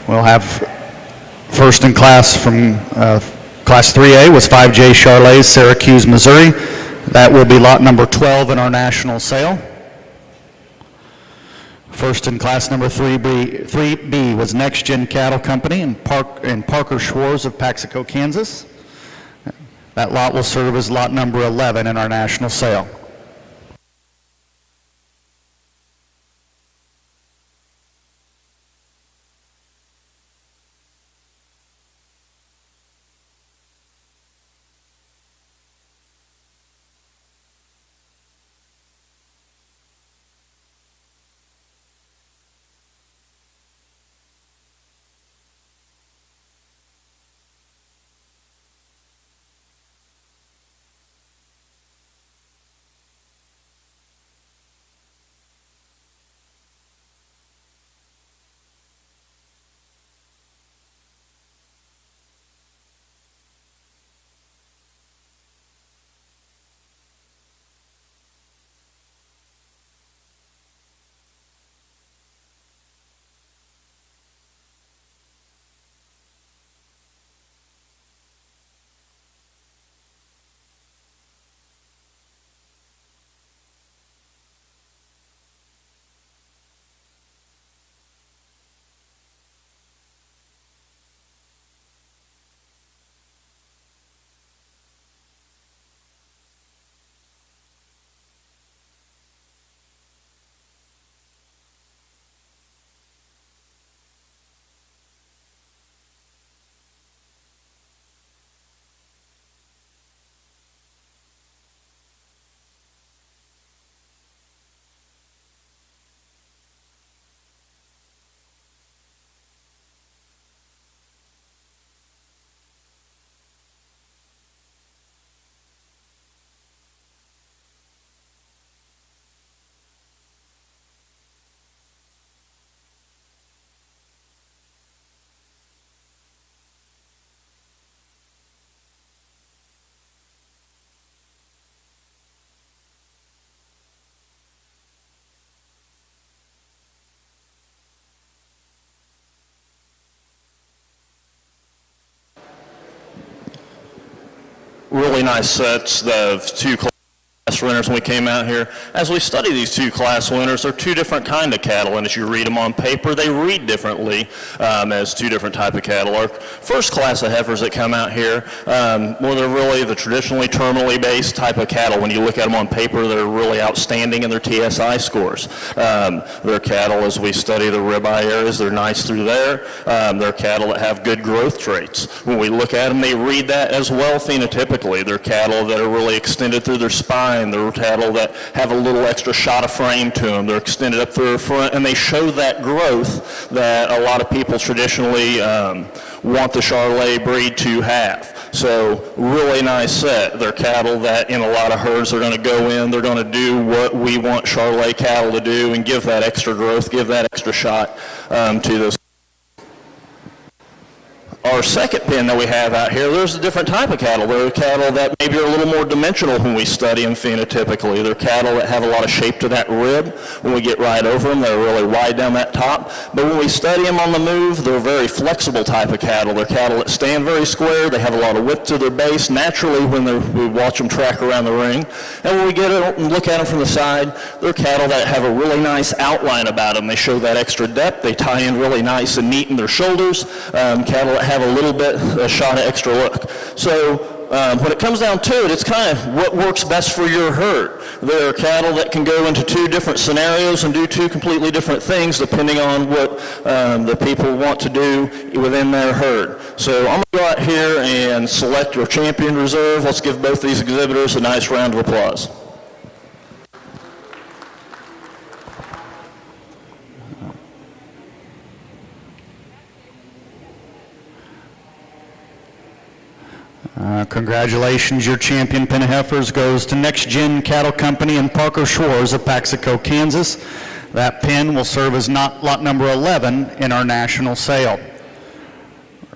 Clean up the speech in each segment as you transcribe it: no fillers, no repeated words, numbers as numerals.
We'll have first in class from Class 3A was 5J Charolais, Syracuse, Missouri. That will be lot number 12 in our national sale. First in class number 3B was Next Gen Cattle Company in Parker Schwartz of Paxico, Kansas. That lot will serve as lot number 11 in our national sale. Really nice sets of two class winners when we came out here. As we study these two class winners, they're two different kind of cattle, and as you read them on paper, they read differently as two different type of cattle. Our first class of heifers that come out here, well, they're really the traditionally terminally based type of cattle. When you look at them on paper, they're really outstanding in their TSI scores. They're cattle, as we study the ribeye areas, they're nice through there. They're cattle that have good growth traits. When we look at them, they read that as well phenotypically. They're cattle that are really extended through their spine. They're cattle that have a little extra shot of frame to them. They're extended up through their front, and they show that growth that a lot of people traditionally want the Charolais breed to have. So really nice set. They're cattle that in a lot of herds are going to go in, they're going to do what we want Charolais cattle to do and give that extra growth, give that extra shot to those. Our second pen that we have out here, there's a different type of cattle. They're cattle that maybe are a little more dimensional when we study them phenotypically. They're cattle that have a lot of shape to that rib. When we get right over them, they're really wide down that top. But when we study them on the move, they're a very flexible type of cattle. They're cattle that stand very square. They have a lot of width to their base naturally when we watch them track around the ring. And when we get and look at them from the side, they're cattle that have a really nice outline about them. They show that extra depth. They tie in really nice and neat in their shoulders. Cattle that have a little bit a shot of extra look. So when it comes down to it, it's kind of what works best for your herd. There are cattle that can go into two different scenarios and do two completely different things depending on what the people want to do within their herd. So I'm going to go out here and select your champion reserve. Let's give both these exhibitors a nice round of applause. Congratulations, your champion pen of heifers goes to Next Gen Cattle Company in Parker Schwartz of Paxico, Kansas. That pen will serve as lot number 11 in our national sale.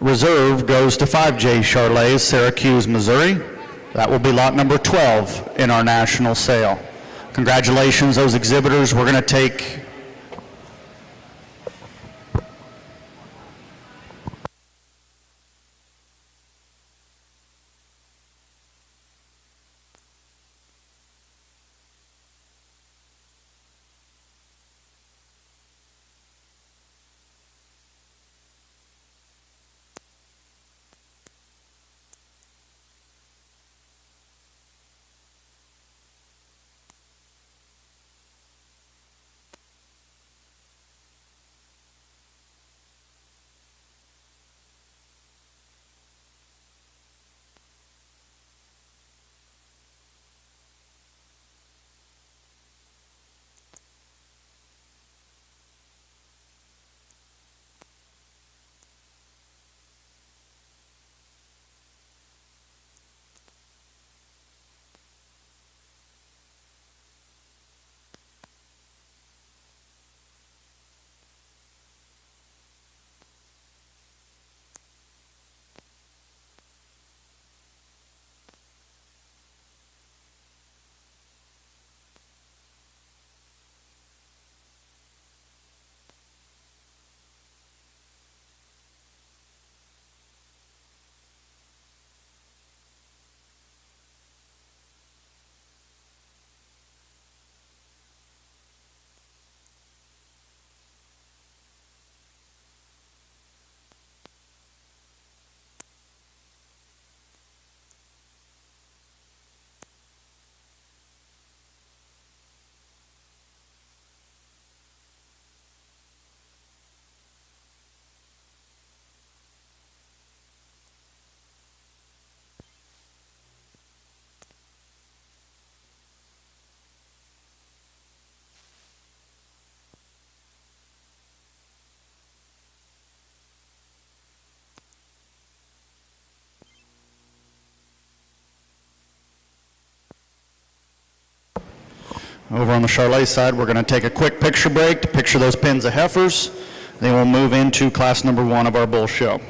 Reserve goes to 5J Charolais, Syracuse, Missouri. That will be lot number 12 in our national sale. Congratulations, those exhibitors. We're going to take Over on the Charolais side, we're going to take a quick picture break to picture those pens of heifers. Then we'll move into class number 1 of our bull show.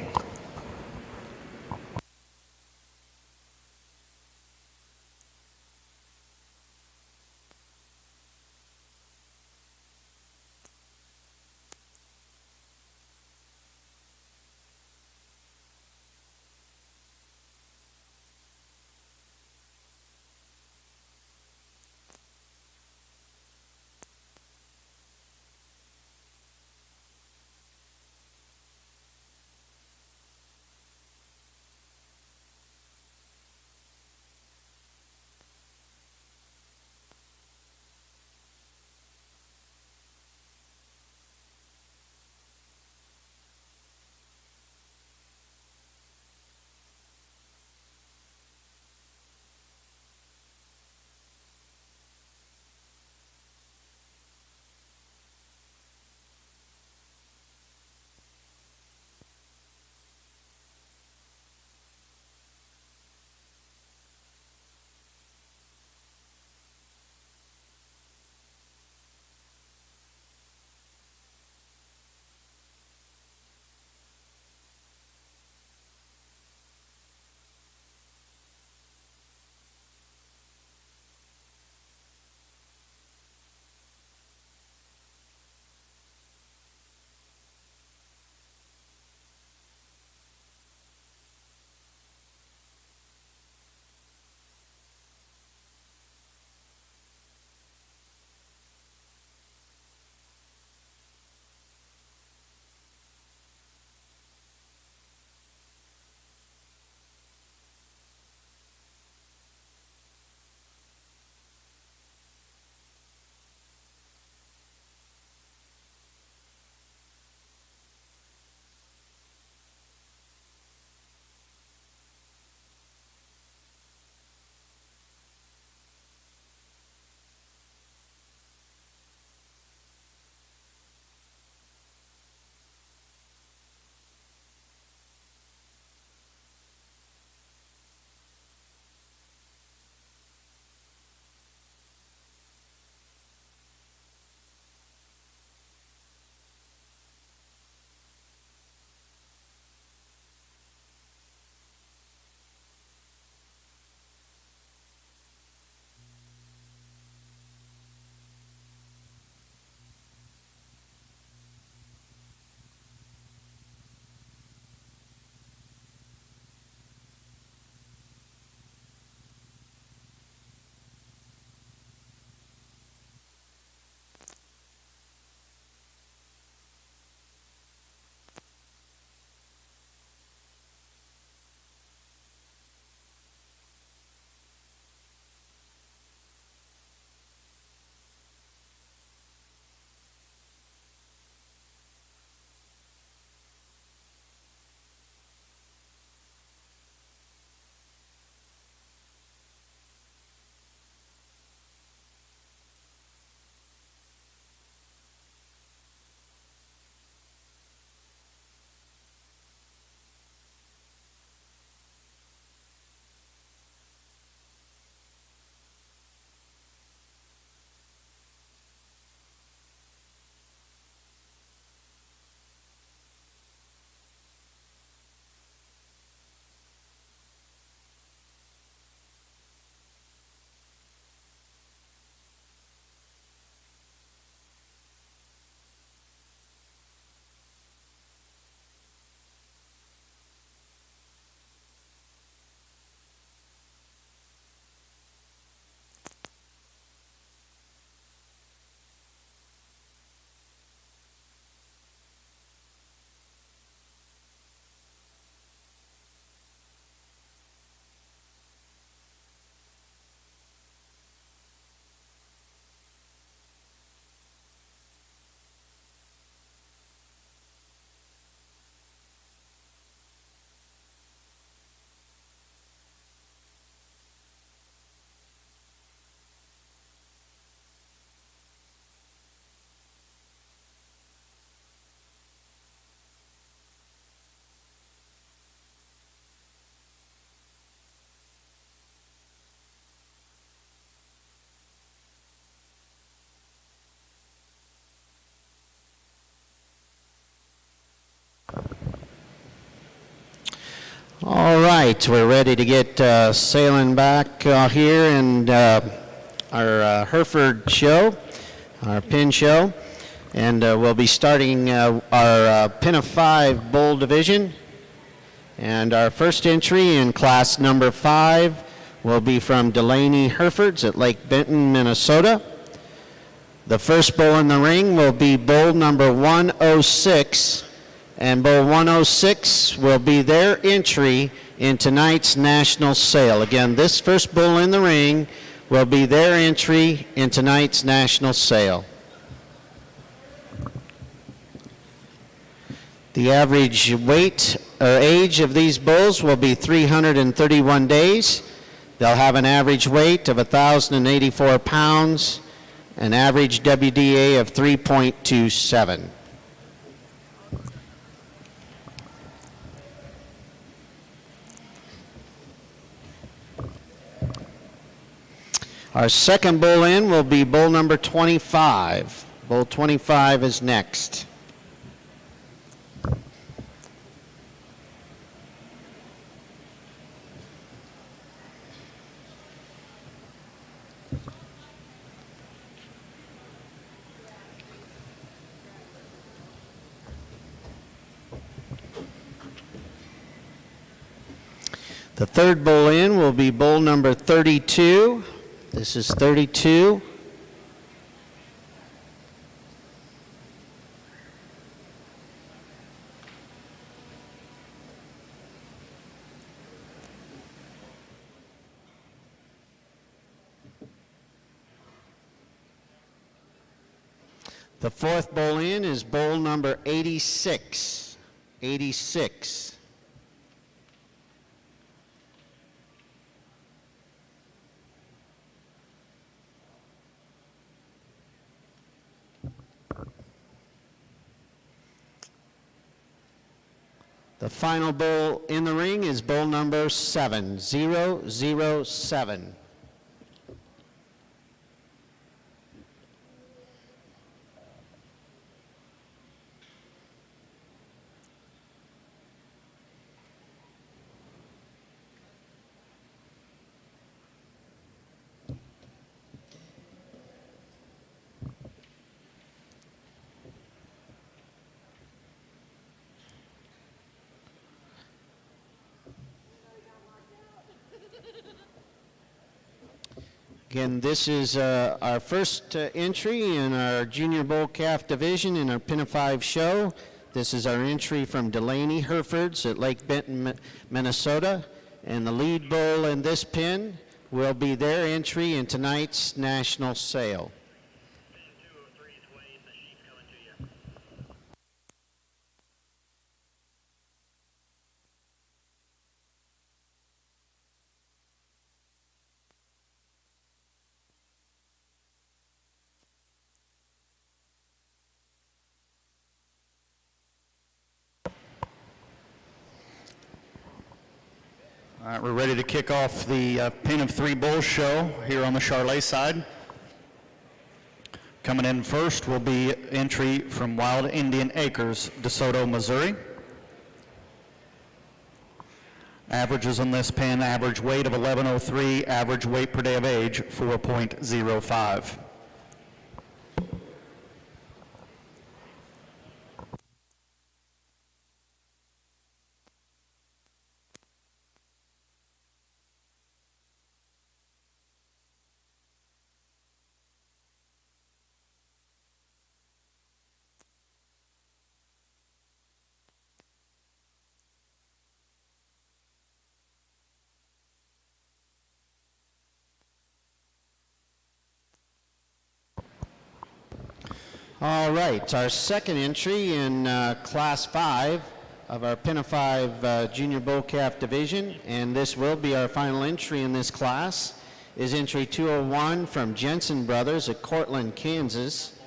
All right, we're ready to get sailing back here in our Hereford show, our pin show. And we'll be starting our pin of 5 bowl division. And our first entry in class number 5 will be from Delaney Herefords at Lake Benton, Minnesota. The first bowl in the ring will be bowl number 106. And bowl 106 will be their entry in tonight's national sale. Again, this first bull in the ring will be their entry in tonight's national sale. The average weight or age of these bulls will be 331 days. They'll have an average weight of 1,084 pounds, an average WDA of 3.27. Our second bull in will be bull number 25. Bull 25 is next. The third bull in will be bull number 32. This is 32. The fourth bull in is bull number 86. 86. The final bull in the ring is bull number 7. Again, this is our first entry in our Junior Bull Calf division in our Pin of 5 show. This is our entry from Delaney Herefords at Lake Benton, Minnesota. And the lead bull in this pin will be their entry in tonight's national sale. All right, we're ready to kick off the Pin of 3 Bull show here on the Charolais side. Coming in first will be entry from Wild Indian Acres, DeSoto, Missouri. Averages on this pin, average weight of 1103, average weight per day of age 4.05. All right, our second entry in Class 5 of our Pin of 5 Junior Bull Calf division, and this will be our final entry in this class, is entry 201 from Jensen Brothers at Cortland, Kansas.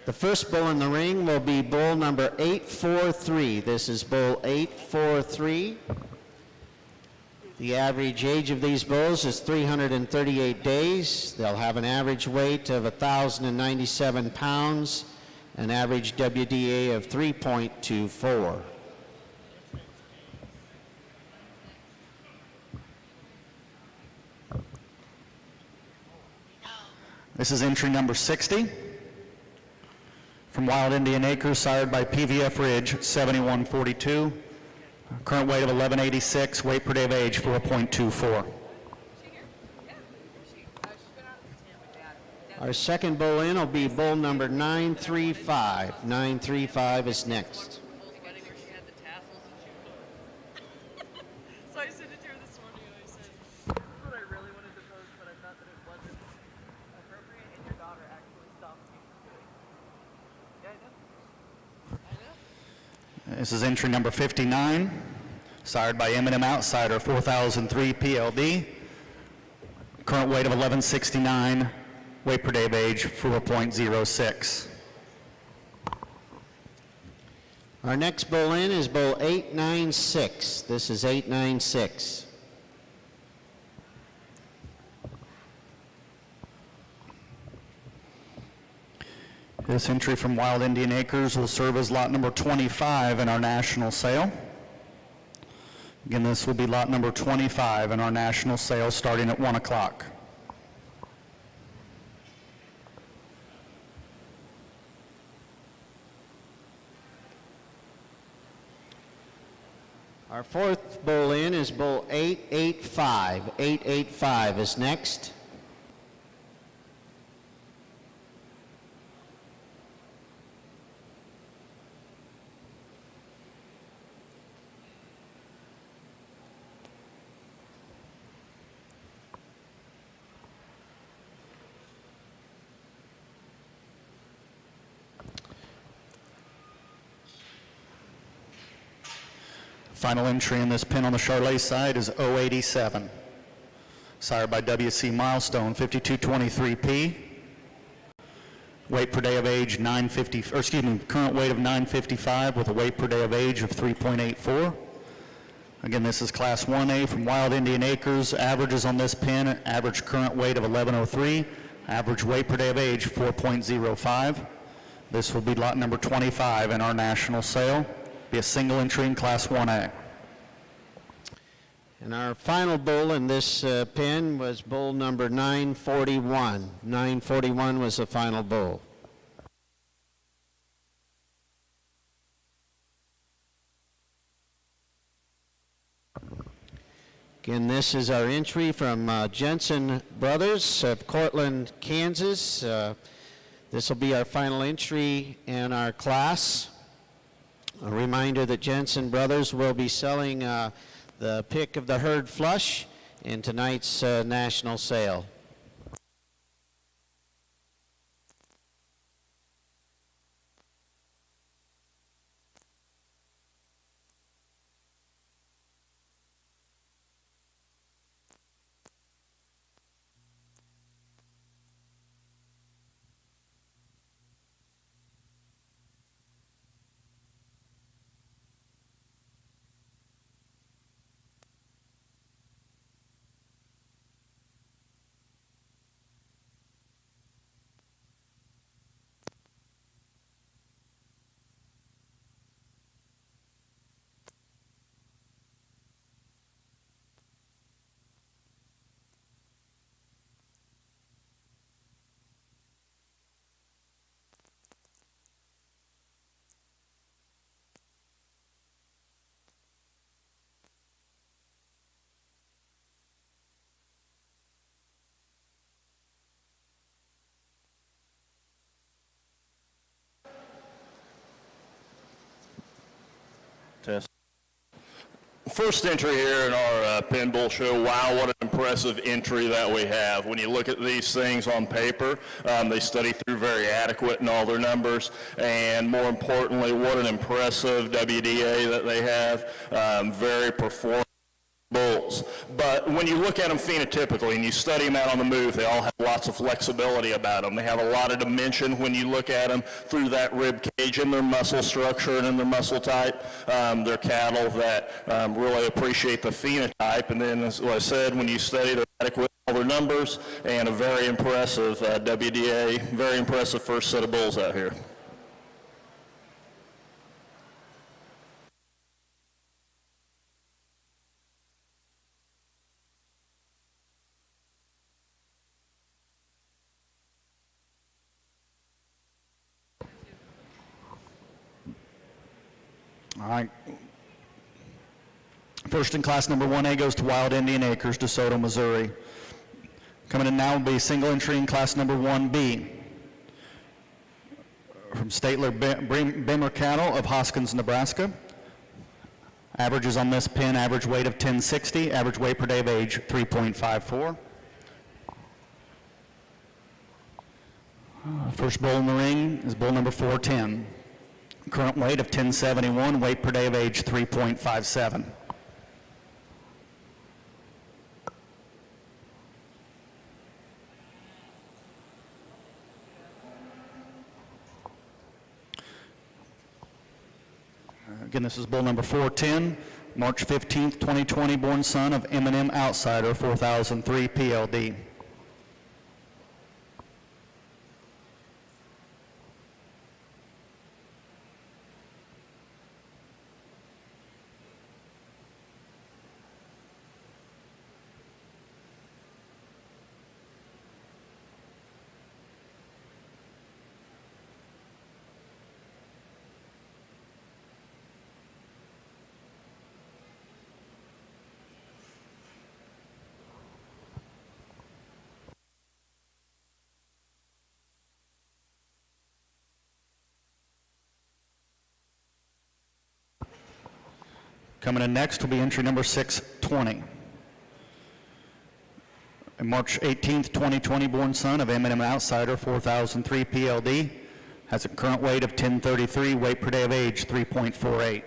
The first bull in the ring will be bull number 843. This is bull 843. The average age of these bulls is 338 days. They'll have an average weight of 1,097 pounds, an average WDA of 3.24. This is entry number 60 from Wild Indian Acres, sired by PVF Ridge, 7142. Current weight of 1186, weight per day of age 4.24. Our second bull in will be bull number 935. 935 is next. Wedding where she had the tassels and she so I sent it to her this morning and I said, this is what I really wanted to post, but I thought that it wasn't appropriate and your daughter actually stopped me from doing it. Yeah, I know. This is entry number 59, sired by M&M Outsider, 4003 PLD. Current weight of 1169, weight per day of age 4.06. Our next bull in is bull 896. This is 896. This entry from Wild Indian Acres will serve as lot number 25 in our national sale. Again, this will be lot number 25 in our national sale starting at 1 o'clock. Our fourth bull in is bull 885. 885 is next. Final entry in this pin on the Charolais side is 087, sired by WC Milestone, 5223P. Weight per day of age 950, or excuse me, current weight of 955 with a weight per day of age of 3.84. Again, this is Class 1A from Wild Indian Acres. Averages on this pin, average current weight of 1103, average weight per day of age 4.05. This will be lot number 25 in our national sale. Be a single entry in Class 1A. And our final bull in this pin was bull number 941. 941 was the final bull. Again, this is our entry from Jensen Brothers of Cortland, Kansas. This will be our final entry in our class. A reminder that Jensen Brothers will be selling the pick of the herd flush in tonight's national sale. Test. First entry here in our pin bull show. Wow, what an impressive entry that we have. When you look at these things on paper, they study through very adequate in all their numbers, and more importantly, what an impressive WDA that they have. Very performant bulls. But when you look at them phenotypically and you study them out on the move, they all have lots of flexibility about them. They have a lot of dimension when you look at them through that rib cage in their muscle structure and in their muscle type. They're cattle that really appreciate the phenotype. And then, as I said, when you study their adequate all their numbers, and a very impressive WDA, very impressive first set of bulls out here. All right. First in class number 1A goes to Wild Indian Acres, DeSoto, Missouri. Coming in now will be single entry in class number 1B. From Statler Bimmer Cattle of Hoskins, Nebraska. Averages on this pin, average weight of 1060, average weight per day of age 3.54. First bull in the ring is bull number 410. Current weight of 1071, weight per day of age 3.57. Again, this is bull number 410, March 15th, 2020, born son of M&M Outsider, 4003 PLD. Coming in next will be entry number 620. A March 18th, 2020, born son of M&M Outsider, 4003 PLD. Has a current weight of 1033, weight per day of age 3.48.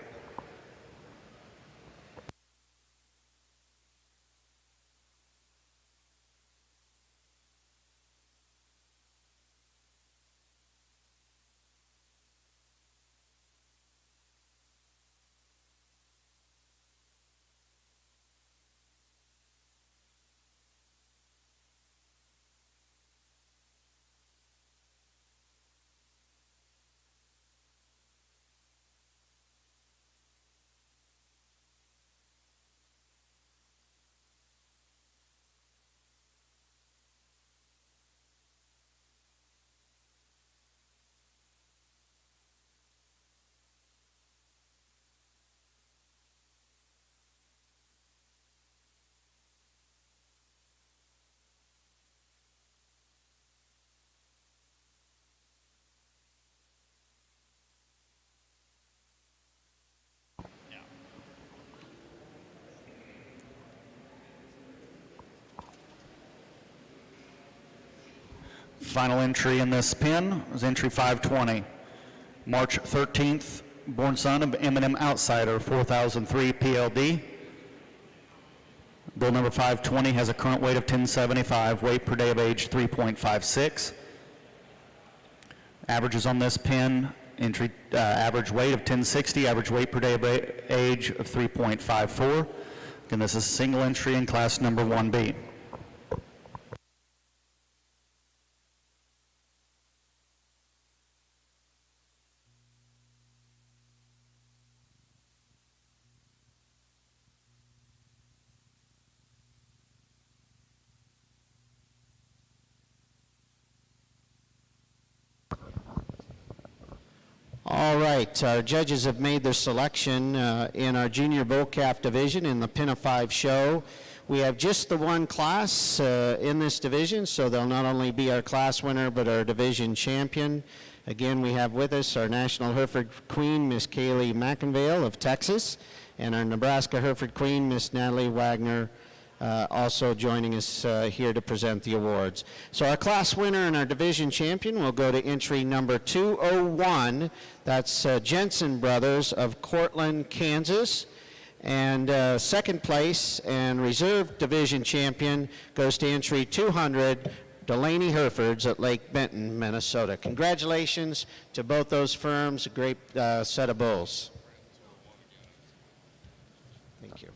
Final entry in this pin is entry 520. March 13th, born son of M&M Outsider, 4003 PLD. Bull number 520 has a current weight of 1075, weight per day of age 3.56. Averages on this pin, entry average weight of 1060, average weight per day of age of 3.54. Again, this is a single entry in class number 1B. All right, our judges have made their selection in our junior bull calf division in the Pin of 5 show. We have just the one class in this division, so they'll not only be our class winner, but our division champion. Again, we have with us our National Hereford Queen, Miss Kaylee McInvale of Texas, and our Nebraska Hereford Queen, Miss Natalie Wagner, also joining us here to present the awards. So our class winner and our division champion will go to entry number 201. That's Jensen Brothers of Cortland, Kansas. And second place and reserve division champion goes to entry 200, Delaney Herefords at Lake Benton, Minnesota. Congratulations to both those firms, a great set of bulls. Thank you.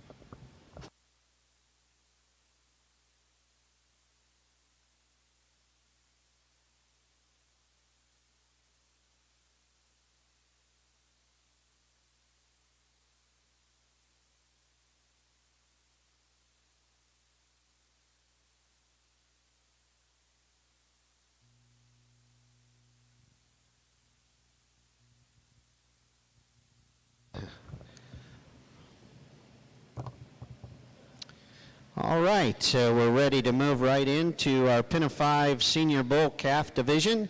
All right, we're ready to move right into our Pin of 5 Senior Bull Calf Division.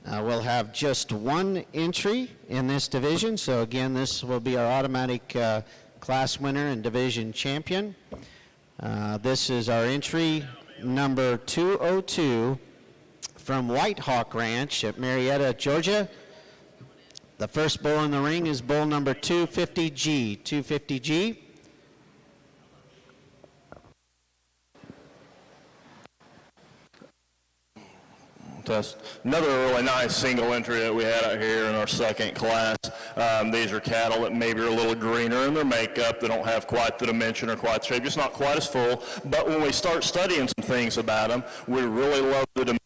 We'll have just one entry in this division, so again, this will be our automatic class winner and division champion. This is our entry number 202 from White Hawk Ranch at Marietta, Georgia. The first bull in the ring is bull number 250G. 250G. That's another really nice single entry that we had out here in our second class. These are cattle that maybe are a little greener in their makeup. They don't have quite the dimension or quite the shape, just not quite as full. But when we start studying some things about them, we really love the dimension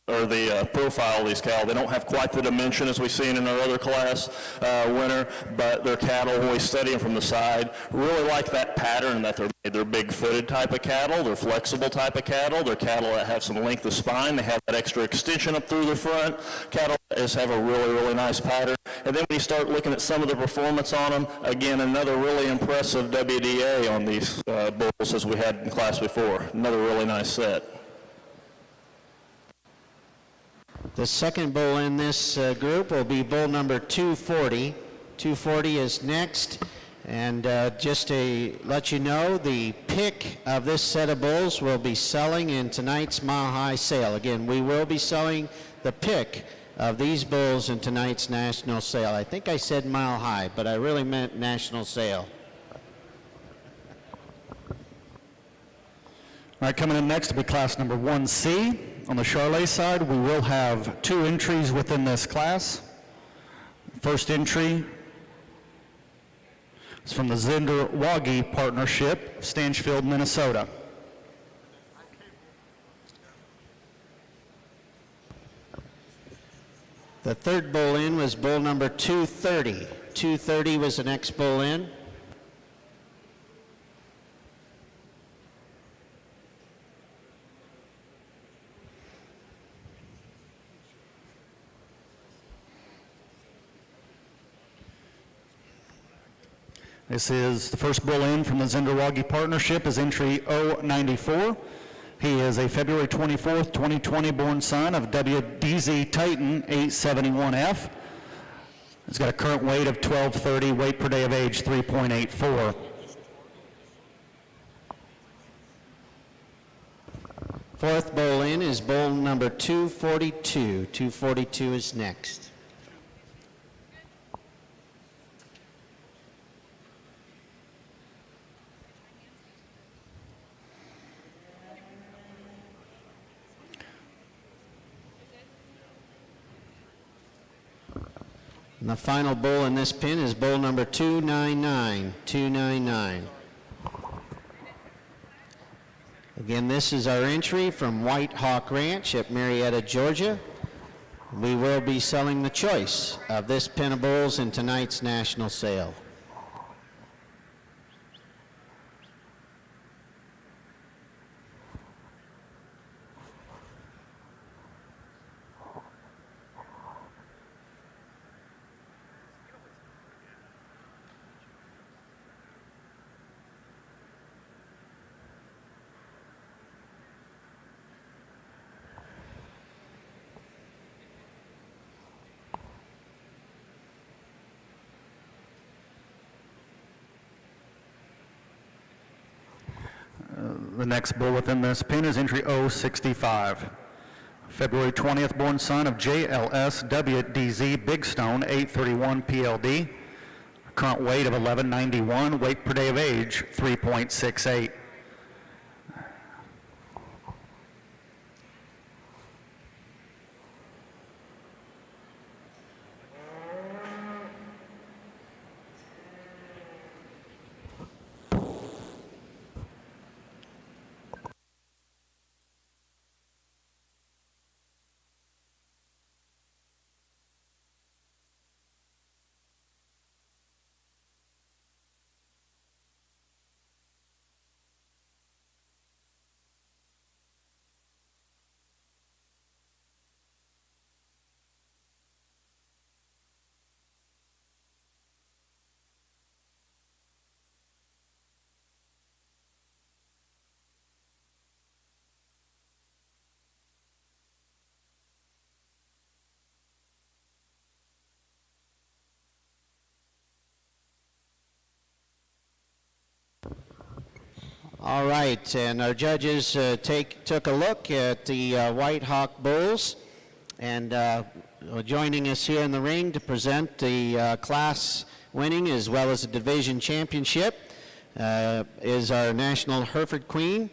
or the profile of these cattle. They don't have quite the dimension as we've seen in our other class winner, but they're cattle, when we study them from the side, really like that pattern that they're big-footed type of cattle, they're flexible type of cattle, they're cattle that have some length of spine, they have that extra extension up through the front. Cattle that just have a really, really nice pattern. And then when you start looking at some of the performance on them, again, another really impressive WDA on these bulls as we had in class before. Another really nice set. The second bull in this group will be bull number 240. 240 is next. And just to let you know, the pick of this set of bulls will be selling in tonight's Mile High sale. Again, we will be selling the pick of these bulls in tonight's national sale. I think I said Mile High, but I really meant national sale. All right, coming in next will be class number 1C. On the Charolais side, we will have two entries within this class. First entry is from the Zinder-Wagi Partnership, Stanchfield, Minnesota. The third bull in was bull number 230. 230 was the next bull in. This is the first bull in from the Zinder-Wagi Partnership, is entry 094. He is a February 24th, 2020 born son of WDZ Titan 871F. He's got a current weight of 1230, weight per day of age 3.84. Fourth bull in is bull number 242. 242 is next. And the final bull in this pin is bull number 299. 299. Again, this is our entry from White Hawk Ranch at Marietta, Georgia. We will be selling the choice of this pin of bulls in tonight's national sale. The next bull within this pin is entry 065. February 20th born son of JLS WDZ Big Stone 831 PLD. Current weight of 1191, weight per day of age 3.68. All right, and our judges took a look at the White Hawk Bulls, and joining us here in the ring to present the class winning as well as the division championship is our National Hereford Queen.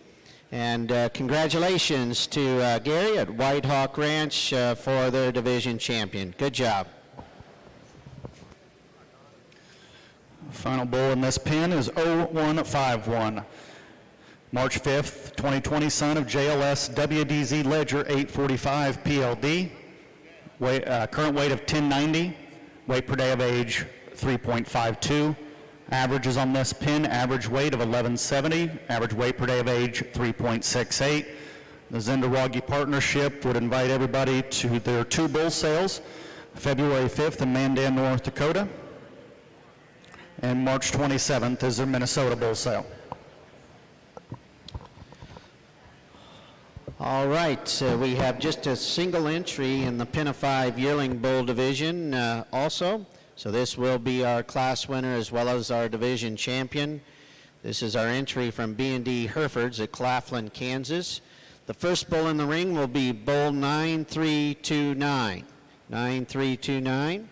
And congratulations to Gary at White Hawk Ranch for their division champion. Good job. Final bull in this pin is 0151. March 5th, 2020, son of JLS WDZ Ledger 845 PLD. Current weight of 1090, weight per day of age 3.52. Averages on this pin, average weight of 1170, average weight per day of age 3.68. The Zendarwagi Partnership would invite everybody to their 2 bull sales, February 5th in Mandan, North Dakota, and March 27th is their Minnesota bull sale. All right, we have just a single entry in the Pin of 5 yearling bull division also. So this will be our class winner as well as our division champion. This is our entry from B&D Herefords at Claflin, Kansas. The first bull in the ring will be bull 9329. 9329.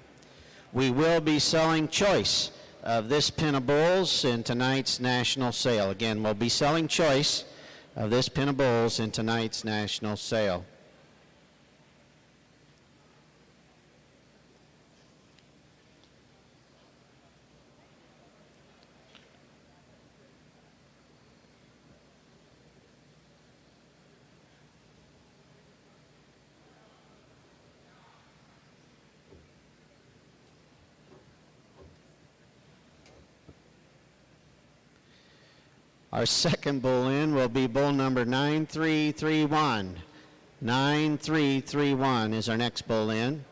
We will be selling choice of this pin of bulls in tonight's national sale. Again, we'll be selling choice of this pin of bulls in tonight's national sale. Our second bull in will be bull number 9331. 9331 is our next bull in.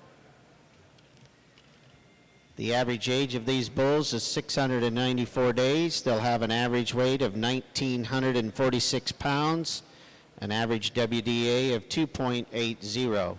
The average age of these bulls is 694 days. They'll have an average weight of 1,946 pounds, an average WDA of 2.80.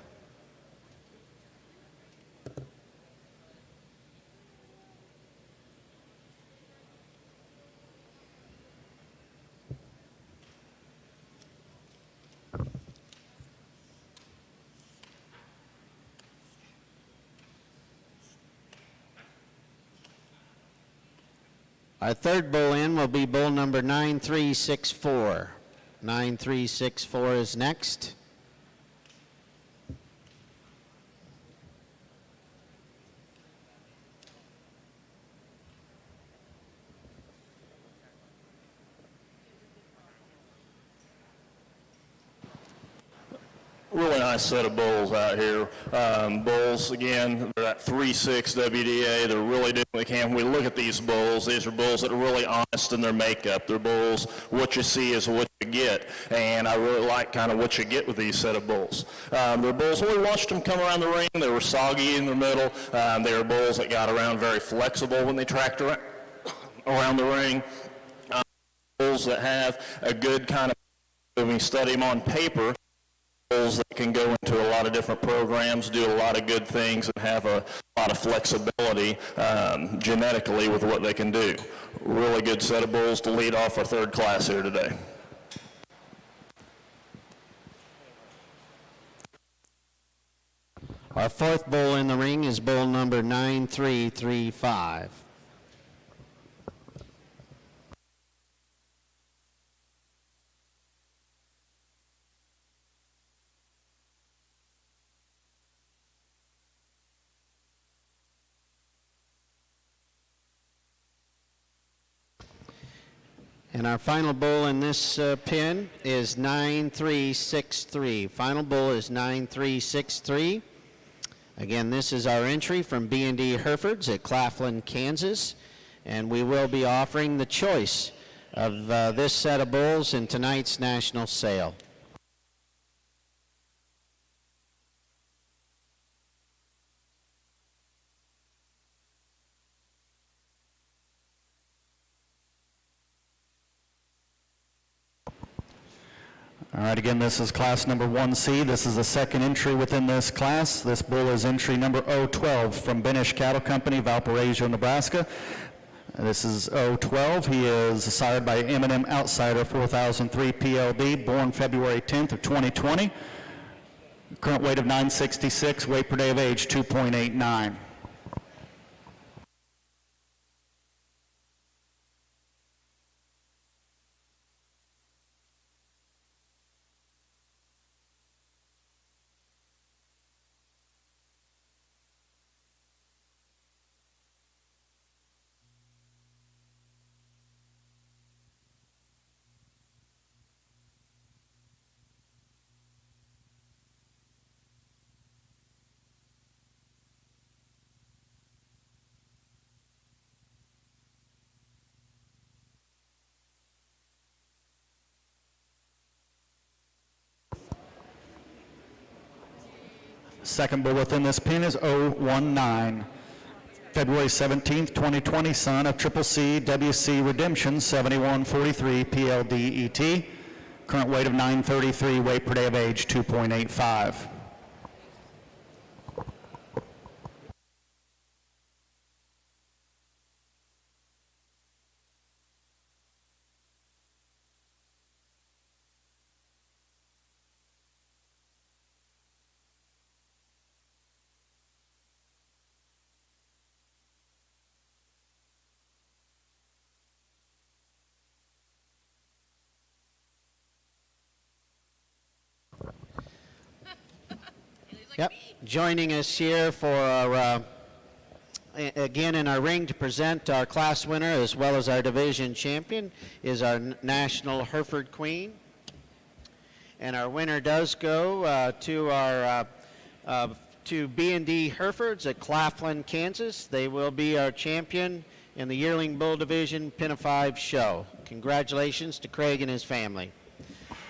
Our third bull in will be bull number 9364. 9364 is next. Really nice set of bulls out here. Bulls, again, they're at 3.6 WDA. They're really doing what they can. When we look at these are bulls that are really honest in their makeup. They're bulls, what you see is what you get. And I really like kind of what you get with these set of bulls. They're bulls, when we watched them come around the ring, they were soggy in the middle. They were bulls that got around very flexible when they tracked around the ring. Bulls that have a good kind of, when we study them on paper, bulls that can go into a lot of different programs, do a lot of good things, and have a lot of flexibility genetically with what they can do. Really good set of bulls to lead off our third class here today. Our fourth bull in the ring is bull number 9335. And our final bull in this pin is 9363. Final bull is 9363. Again, this is our entry from B&D Herefords at Claflin, Kansas. And we will be offering the choice of this set of bulls in tonight's national sale. All right, again, this is class number 1C. This is the second entry within this class. This bull is entry number 012 from Benish Cattle Company, Valparaiso, Nebraska. This is 012. He is sired by M&M Outsider 4003 PLD, born February 10th of 2020. Current weight of 966, weight per day of age 2.89. Second bull within this pin is 019. February 17th, 2020, son of Triple C WC Redemption 7143 PLD ET. Current weight of 933, weight per day of age 2.85. Yep. Joining us here for our, again in our ring to present our class winner as well as our division champion is our National Hereford Queen. And our winner does go to our to B&D Herefords at Claflin, Kansas. They will be our champion in the Yearling Bull Division Pin of 5 show. Congratulations to Craig and his family.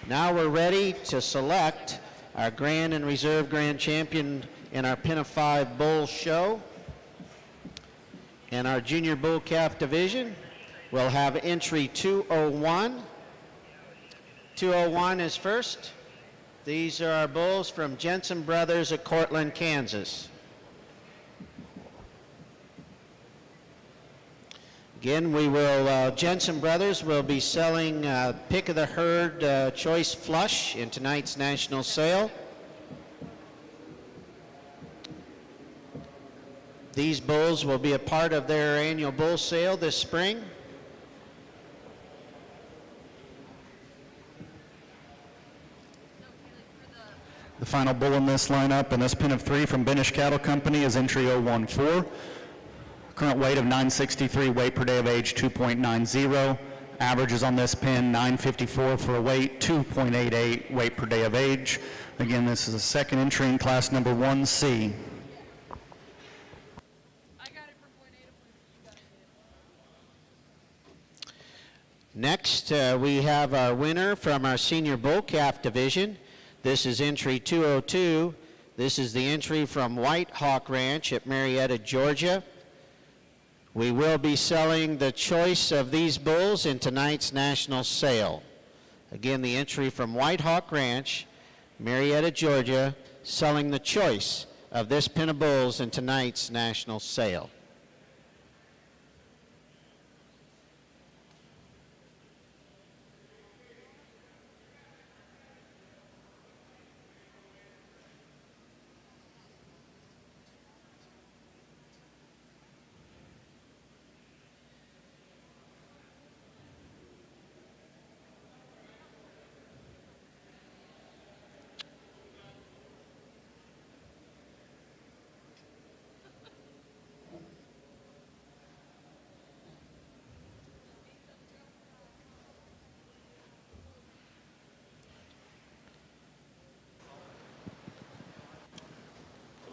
Now we're ready to select our Grand and Reserve Grand Champion in our Pin of 5 Bull show. In our Junior Bull Calf Division, we'll have entry 201. 201 is first. These are our bulls from Jensen Brothers at Cortland, Kansas. Again, we will, Jensen Brothers will be selling Pick of the Herd Choice Flush in tonight's national sale. These bulls will be a part of their annual bull sale this spring. The final bull in this lineup in this pin of 3 from Benish Cattle Company is entry 014. Current weight of 963, weight per day of age 2.90. Averages on this pin 954 for a weight, 2.88 weight per day of age. Again, this is a second entry in class number 1C. I got it from point A to point B. You got it. Next, we have our winner from our Senior Bull Calf Division. This is entry 202. This is the entry from White Hawk Ranch at Marietta, Georgia. We will be selling the choice of these bulls in tonight's national sale. Again, the entry from White Hawk Ranch, Marietta, Georgia, selling the choice of this pin of bulls in tonight's national sale.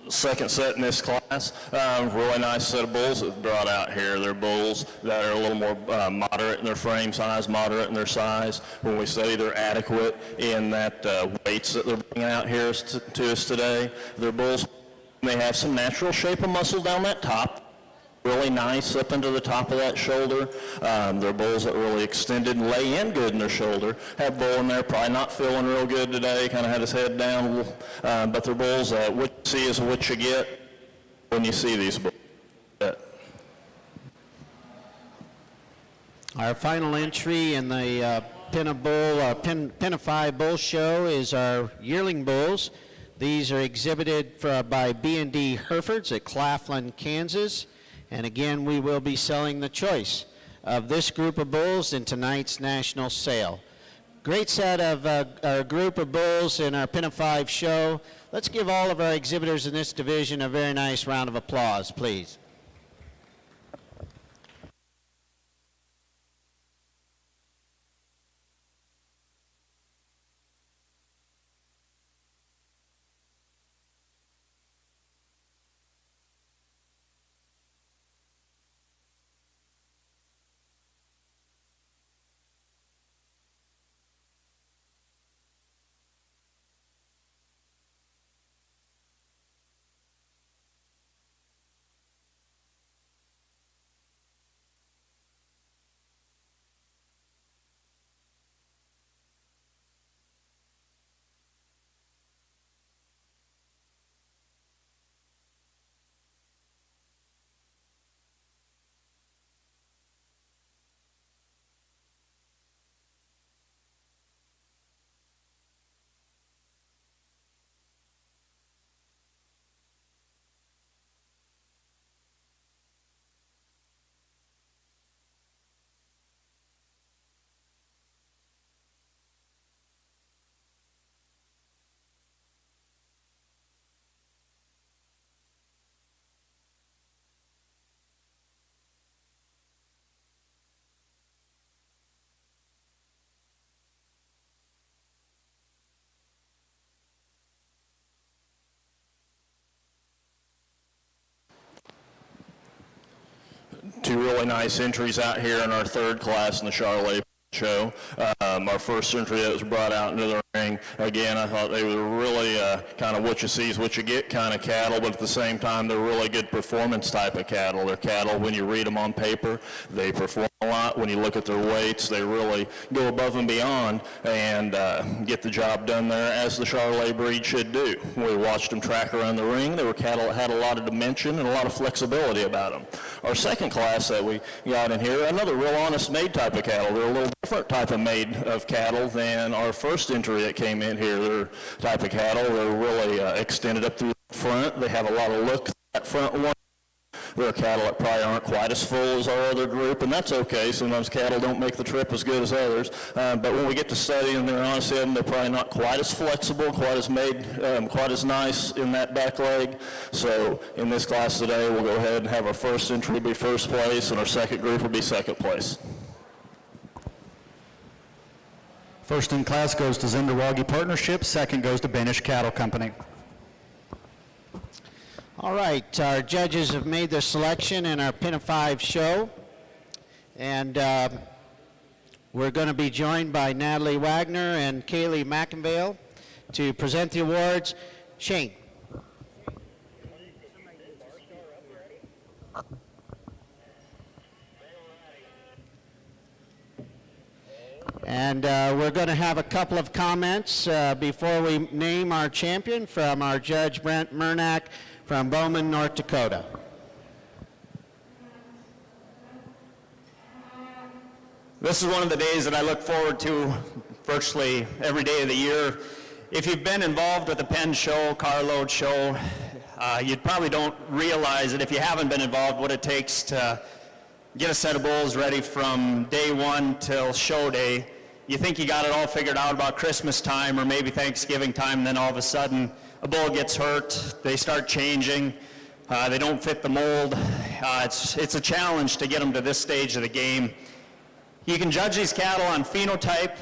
Second set in this class, really nice set of bulls that brought out here. They're bulls that are a little more moderate in their frame size, moderate in their size. When we say they're adequate in that weights that they're bringing out here to us today, they're bulls. They have some natural shape of muscle down that top. Really nice up into the top of that shoulder. They're bulls that really extended and lay in good in their shoulder. Have bull in there, probably not feeling real good today, kind of had his head down. But they're bulls that what you see is what you get when you see these bulls. Our final entry in the Pin of 5 Bull Show is our yearling bulls. These are exhibited by B&D Herefords at Claflin, Kansas. And again, we will be selling the choice of this group of bulls in tonight's national sale. Great set of our group of bulls in our Pin of 5 show. Let's give all of our exhibitors in this division a very nice round of applause, please. Two really nice entries out here in our third class in the Charolais show. Our first entry that was brought out into the ring, again, I thought they were really kind of what you see is what you get kind of cattle, but at the same time, they're really good performance type of cattle. They're cattle, when you read them on paper, they perform a lot. When you look at their weights, they really go above and beyond and get the job done there as the Charolais breed should do. We watched them track around the ring. They were cattle that had a lot of dimension and a lot of flexibility about them. Our second class that we got in here, another real honest made type of cattle. They're a little different type of made of cattle than our first entry that came in here. They're type of cattle. They're really extended up through the front. They have a lot of look that front one. They're cattle that probably aren't quite as full as our other group, and that's okay. Sometimes cattle don't make the trip as good as others. But when we get to studying their honesty of them, they're probably not quite as flexible, quite as made, quite as nice in that back leg. So in this class today, we'll go ahead and have our first entry be first place, and our second group will be second place. First in class goes to Zenderwagi Partnership. Second goes to Banish Cattle Company. All right, our judges have made their selection in our Pin of 5 show, and we're going to be joined by Natalie Wagner and Kaylee McInvale to present the awards. Shane. And we're going to have a couple of comments before we name our champion from our judge, Brent Murnack, from Bowman, North Dakota. This is one of the days that I look forward to virtually every day of the year. If you've been involved with the pen show, carload show, you probably don't realize that if you haven't been involved, what it takes to get a set of bulls ready from day one till show day. You think you got it all figured out about Christmas time or maybe Thanksgiving time, and then all of a sudden a bull gets hurt, they start changing, they don't fit the mold. It's a challenge to get them to this stage of the game. You can judge these cattle on phenotype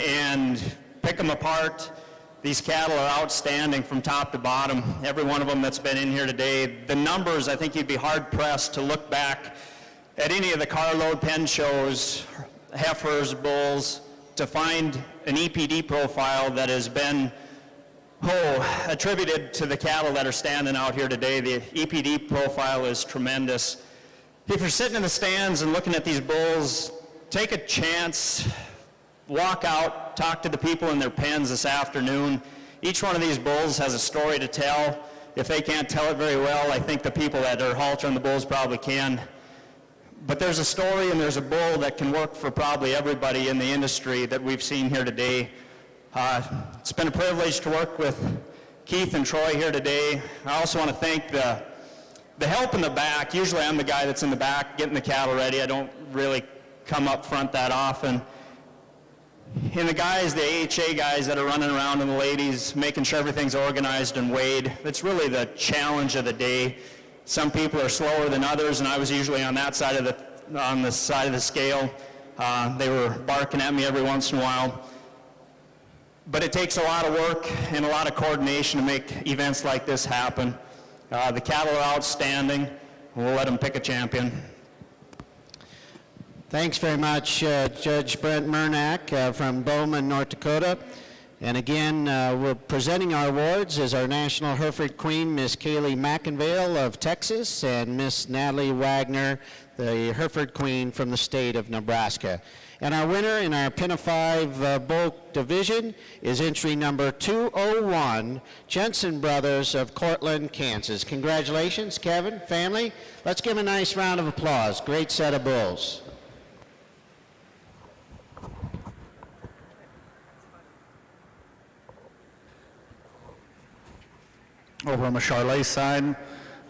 and pick them apart. These cattle are outstanding from top to bottom, every one of them that's been in here today. The numbers, I think you'd be hard-pressed to look back at any of the carload pen shows, heifers, bulls, to find an EPD profile that has been attributed to the cattle that are standing out here today. The EPD profile is tremendous. If you're sitting in the stands and looking at these bulls, take a chance, walk out, talk to the people in their pens this afternoon. Each one of these bulls has a story to tell. If they can't tell it very well, I think the people that are haltering the bulls probably can. But there's a story and there's a bull that can work for probably everybody in the industry that we've seen here today. It's been a privilege to work with Keith and Troy here today. I also want to thank the help in the back. Usually I'm the guy that's in the back getting the cattle ready. I don't really come up front that often. And the guys, the AHA guys that are running around, and the ladies making sure everything's organized and weighed. That's really the challenge of the day. Some people are slower than others, and I was usually on that side of the scale. They were barking at me every once in a while. But it takes a lot of work and a lot of coordination to make events like this happen. The cattle are outstanding. We'll let them pick a champion. Thanks very much, Judge Brent Murnack from Bowman, North Dakota. And again, we're presenting our awards as our National Hereford Queen, Miss Kaylee McInvale of Texas, and Miss Natalie Wagner, the Hereford Queen from the state of Nebraska. And our winner in our Pin of 5 Bull Division is entry number 201, Jensen Brothers of Cortland, Kansas. Congratulations, Kevin, family. Let's give them a nice round of applause. Great set of bulls. Over on the Charolais side,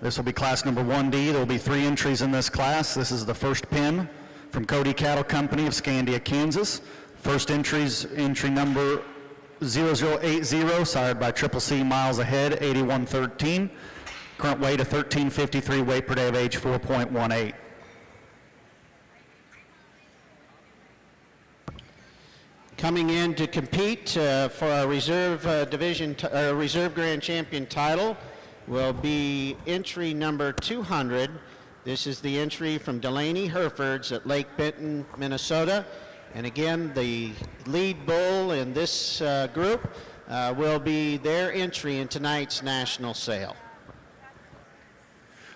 this will be class number 1D. There will be 3 entries in this class. This is the first pin from Cody Cattle Company of Scandia, Kansas. First entry's entry number 0080, sired by Triple C Miles Ahead, 8113. Current weight of 1353, weight per day of age 4.18. Coming in to compete for our reserve division, reserve grand champion title will be entry number 200. This is the entry from Delaney Herefords at Lake Benton, Minnesota. And again, the lead bull in this group will be their entry in tonight's national sale.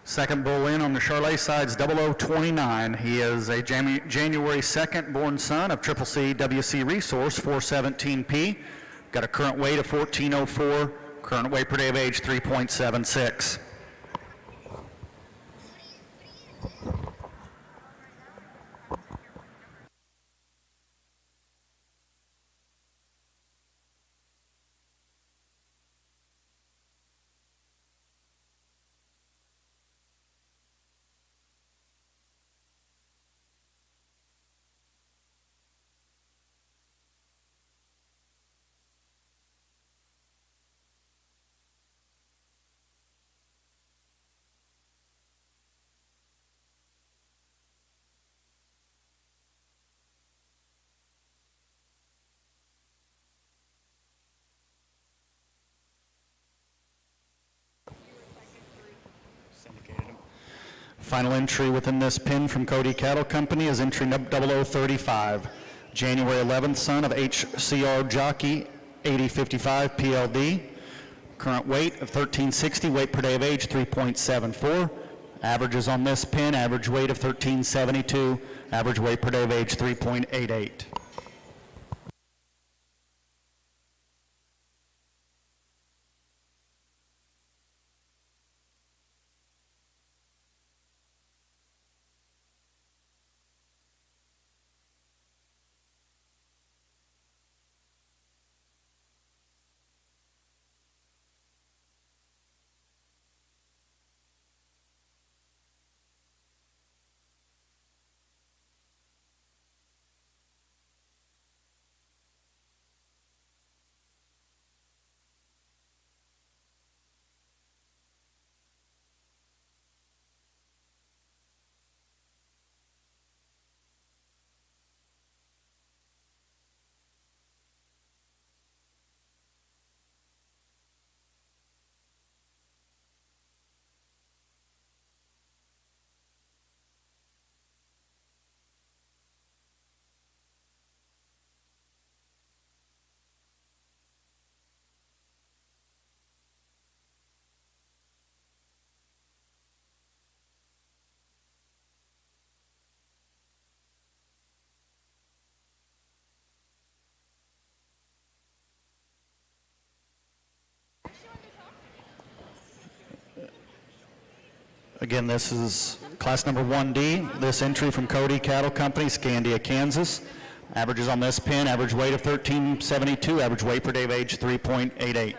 Second bull in on the Charolais side is 0029. He is a January 2nd born son of Triple C WC Resource 417P. Got a current weight of 1404, current weight per day of age 3.76. Final entry within this pin from Cody Cattle Company is entry 0035. January 11th son of HCR Jockey 8055 PLD. Current weight of 1360, weight per day of age 3.74. Averages on this pin, average weight of 1372, average weight per day of age 3.88. Again, this is Class number 1D, this entry from Cody Cattle Company, Scandia, Kansas. Averages on this pin, average weight of 1372, average weight per day of age 3.88.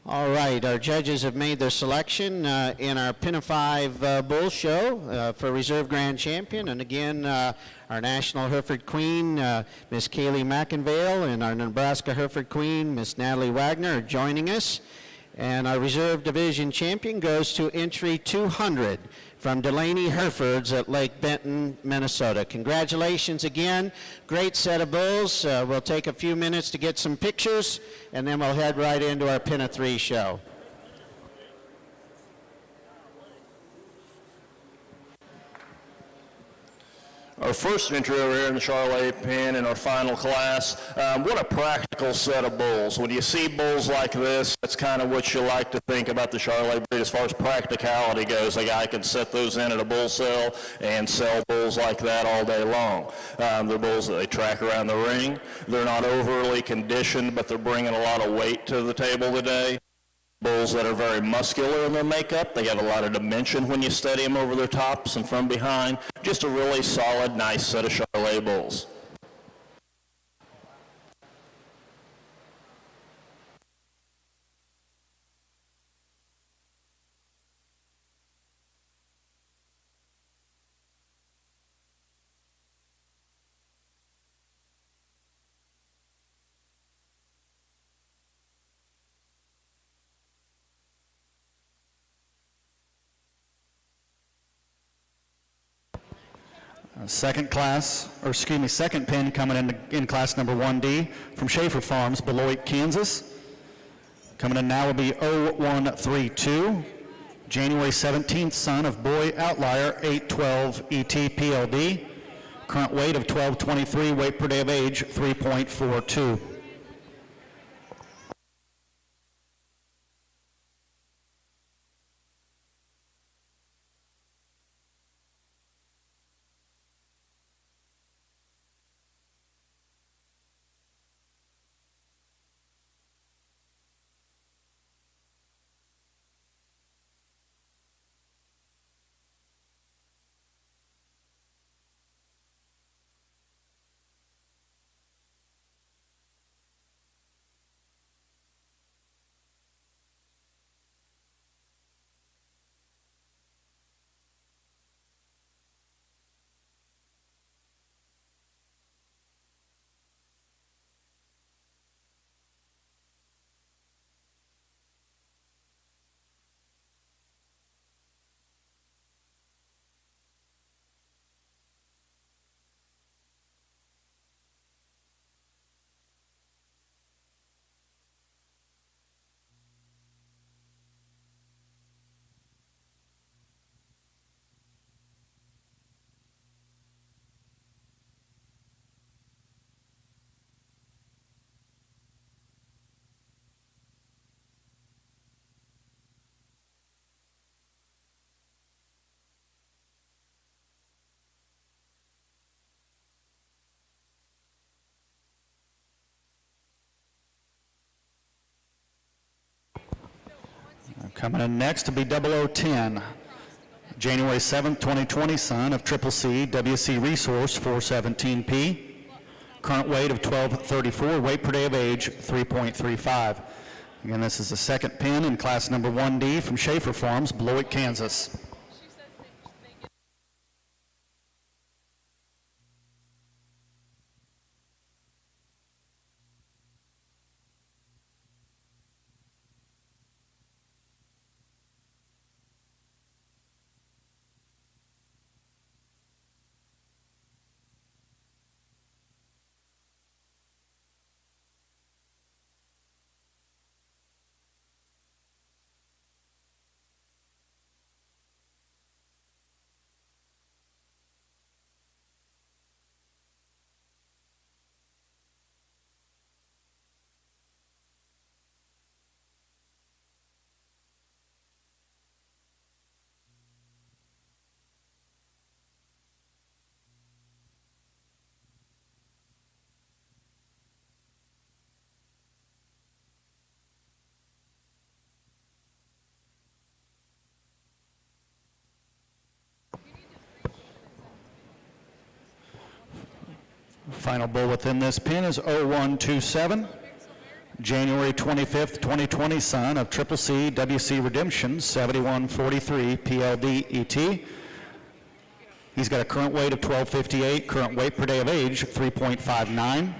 All right, our judges have made their selection in our Pin of 5 Bull Show for Reserve Grand Champion. And again, our National Hereford Queen, Miss Kaylee McInvale, and our Nebraska Hereford Queen, Miss Natalie Wagner, are joining us. And our Reserve Division Champion goes to entry 200 from Delaney Herefords at Lake Benton, Minnesota. Congratulations again. Great set of bulls. We'll take a few minutes to get some pictures, and then we'll head right into our Pin of 3 show. Our first entry over here in the Charolais pin in our final class. What a practical set of bulls. When you see bulls like this, that's kind of what you like to think about the Charolais breed as far as practicality goes. A guy can set those in at a bull sale and sell bulls like that all day long. They're bulls that they track around the ring. They're not overly conditioned, but they're bringing a lot of weight to the table today. Bulls that are very muscular in their makeup. They got a lot of dimension when you study them over their tops and from behind. Just a really solid, nice set of Charolais bulls. Second pin coming in class number 1D from Schaefer Farms, Beloit, Kansas. Coming in now will be 0132, January 17th, son of Boy Outlier, 812 ET PLD. Current weight of 1223, weight per day of age 3.42. Coming in next to be 0010, January 7th, 2020, son of Triple C, WC Resource, 417P. Current weight of 1234, weight per day of age 3.35. Again, this is the second pin in class number 1D from Schaefer Farms, Beloit, Kansas. Final bull within this pin is 0127, January 25th, 2020, son of Triple C WC Redemption, 7143 PLD ET. He's got a current weight of 1258, current weight per day of age 3.59.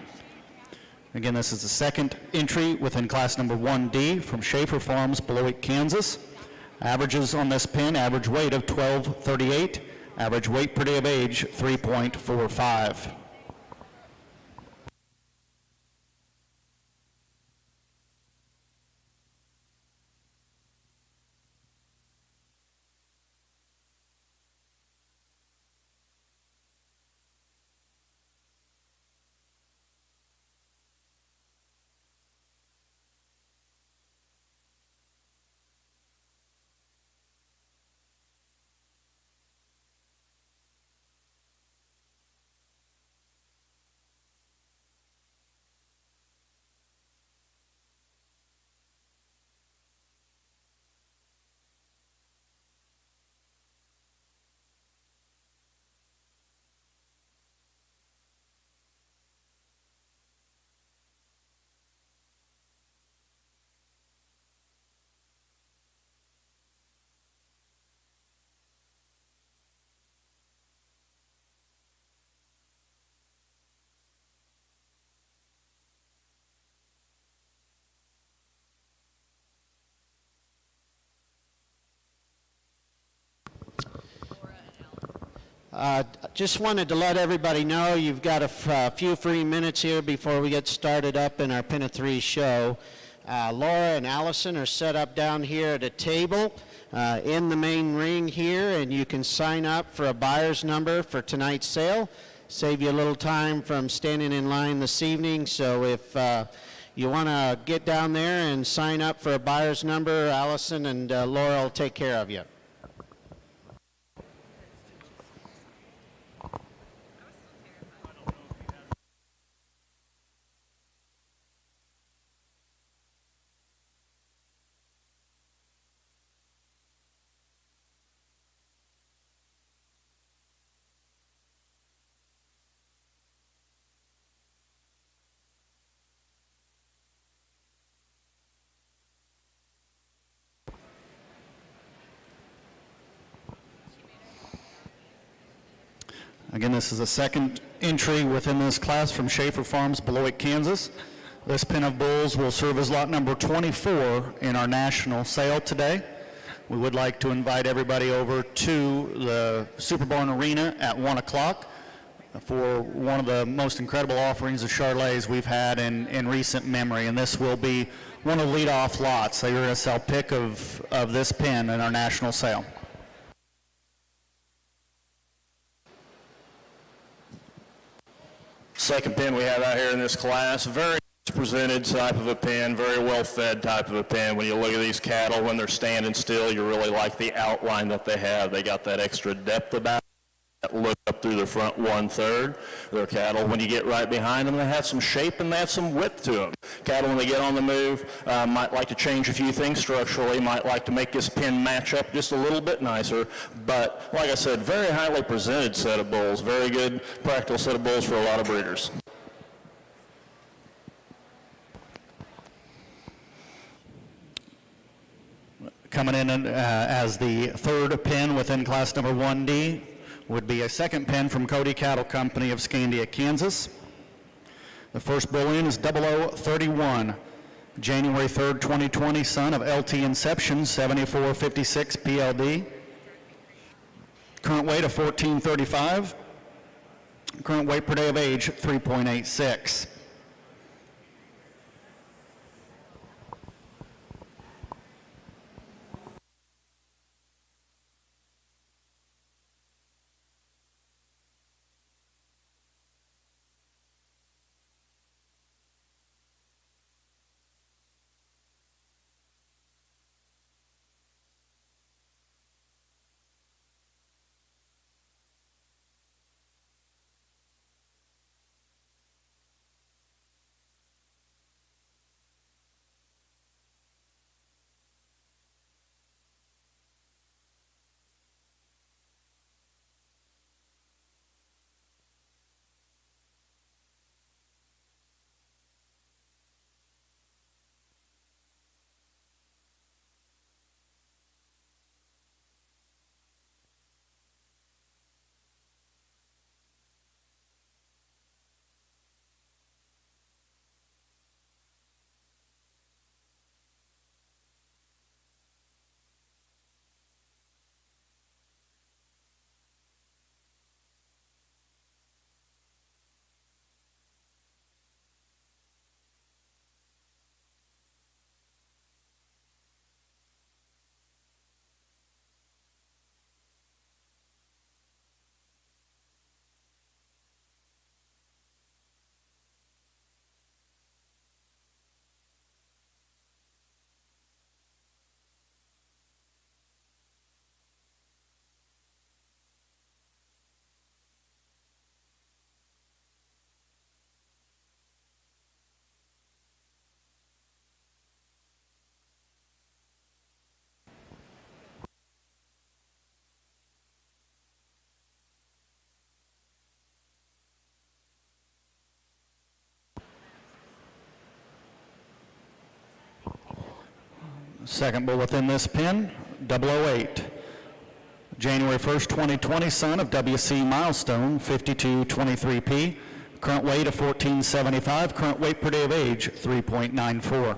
Again, this is the second entry within class number 1D from Schaefer Farms, Beloit, Kansas. Averages on this pin, average weight of 1238, average weight per day of age 3.45. Just wanted to let everybody know you've got a few free minutes here before we get started up in our Pin of Three show. Laura and Allison are set up down here at a table in the main ring here, and you can sign up for a buyer's number for tonight's sale. Save you a little time from standing in line this evening, so if you want to get down there and sign up for a buyer's number, Allison and Laura will take care of you. Again, this is the second entry within this class from Schaefer Farms, Beloit, Kansas. This pin of bulls will serve as lot number 24 in our national sale today. We would like to invite everybody over to the Super Barn Arena at 1 o'clock for one of the most incredible offerings of Charolais we've had in recent memory, and this will be one of the lead-off lots. So you're going to sell pick of this pin in our national sale. Second pin we have out here in this class, very presented type of a pin, very well fed type of a pin. When you look at these cattle, when they're standing still, you really like the outline that they have. They got that extra depth about that look up through the front 1/3. Their cattle, when you get right behind them, they have some shape and they have some width to them. Cattle, when they get on the move, might like to change a few things structurally, might like to make this pin match up just a little bit nicer. But like I said, very highly presented set of bulls, very good practical set of bulls for a lot of breeders. Coming in as the third pin within class number 1D would be a second pin from Cody Cattle Company of Scandia, Kansas. The first bull in is 0031, January 3rd, 2020, son of LT Inception, 7456 PLD. Current weight of 1435. Current weight per day of age 3.86. Second bull within this pen, 008. January 1st, 2020, son of WC Milestone, 5223P. Current weight of 1475, current weight per day of age, 3.94.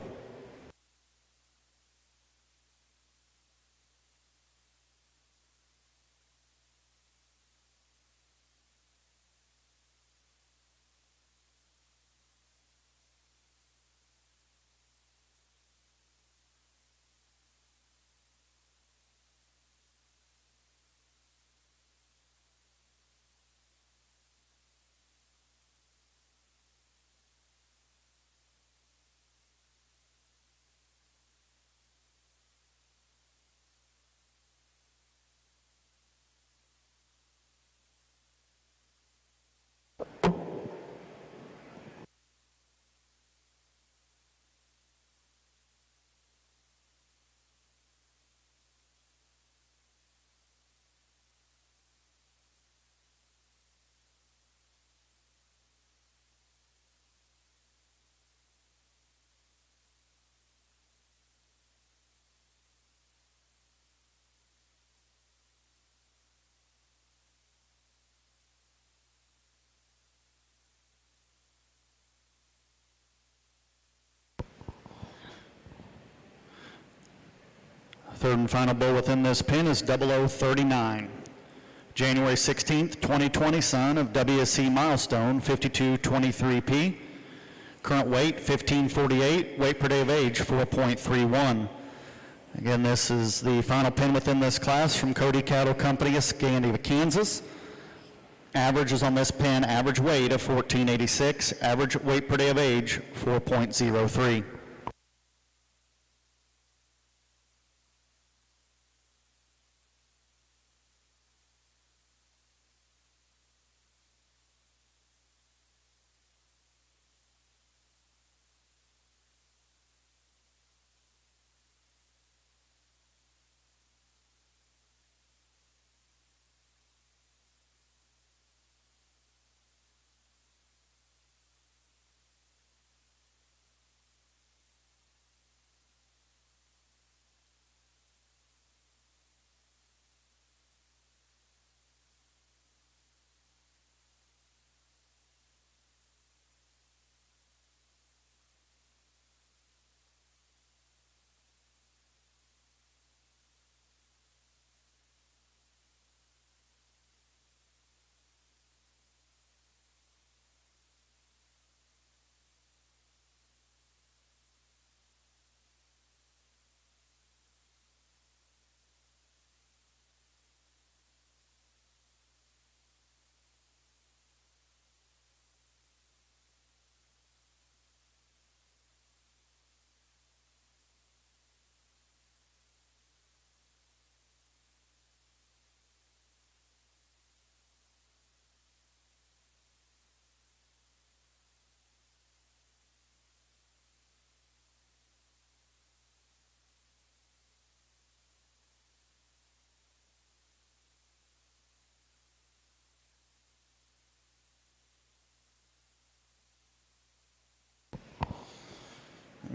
Third and final bull within this pin is 0039. January 16th, 2020, son of WSC Milestone, 5223P. Current weight, 1548. Weight per day of age, 4.31. Again, this is the final pin within this class from Cody Cattle Company of Scandia, Kansas. Averages on this pin, average weight of 1486. Average weight per day of age, 4.03.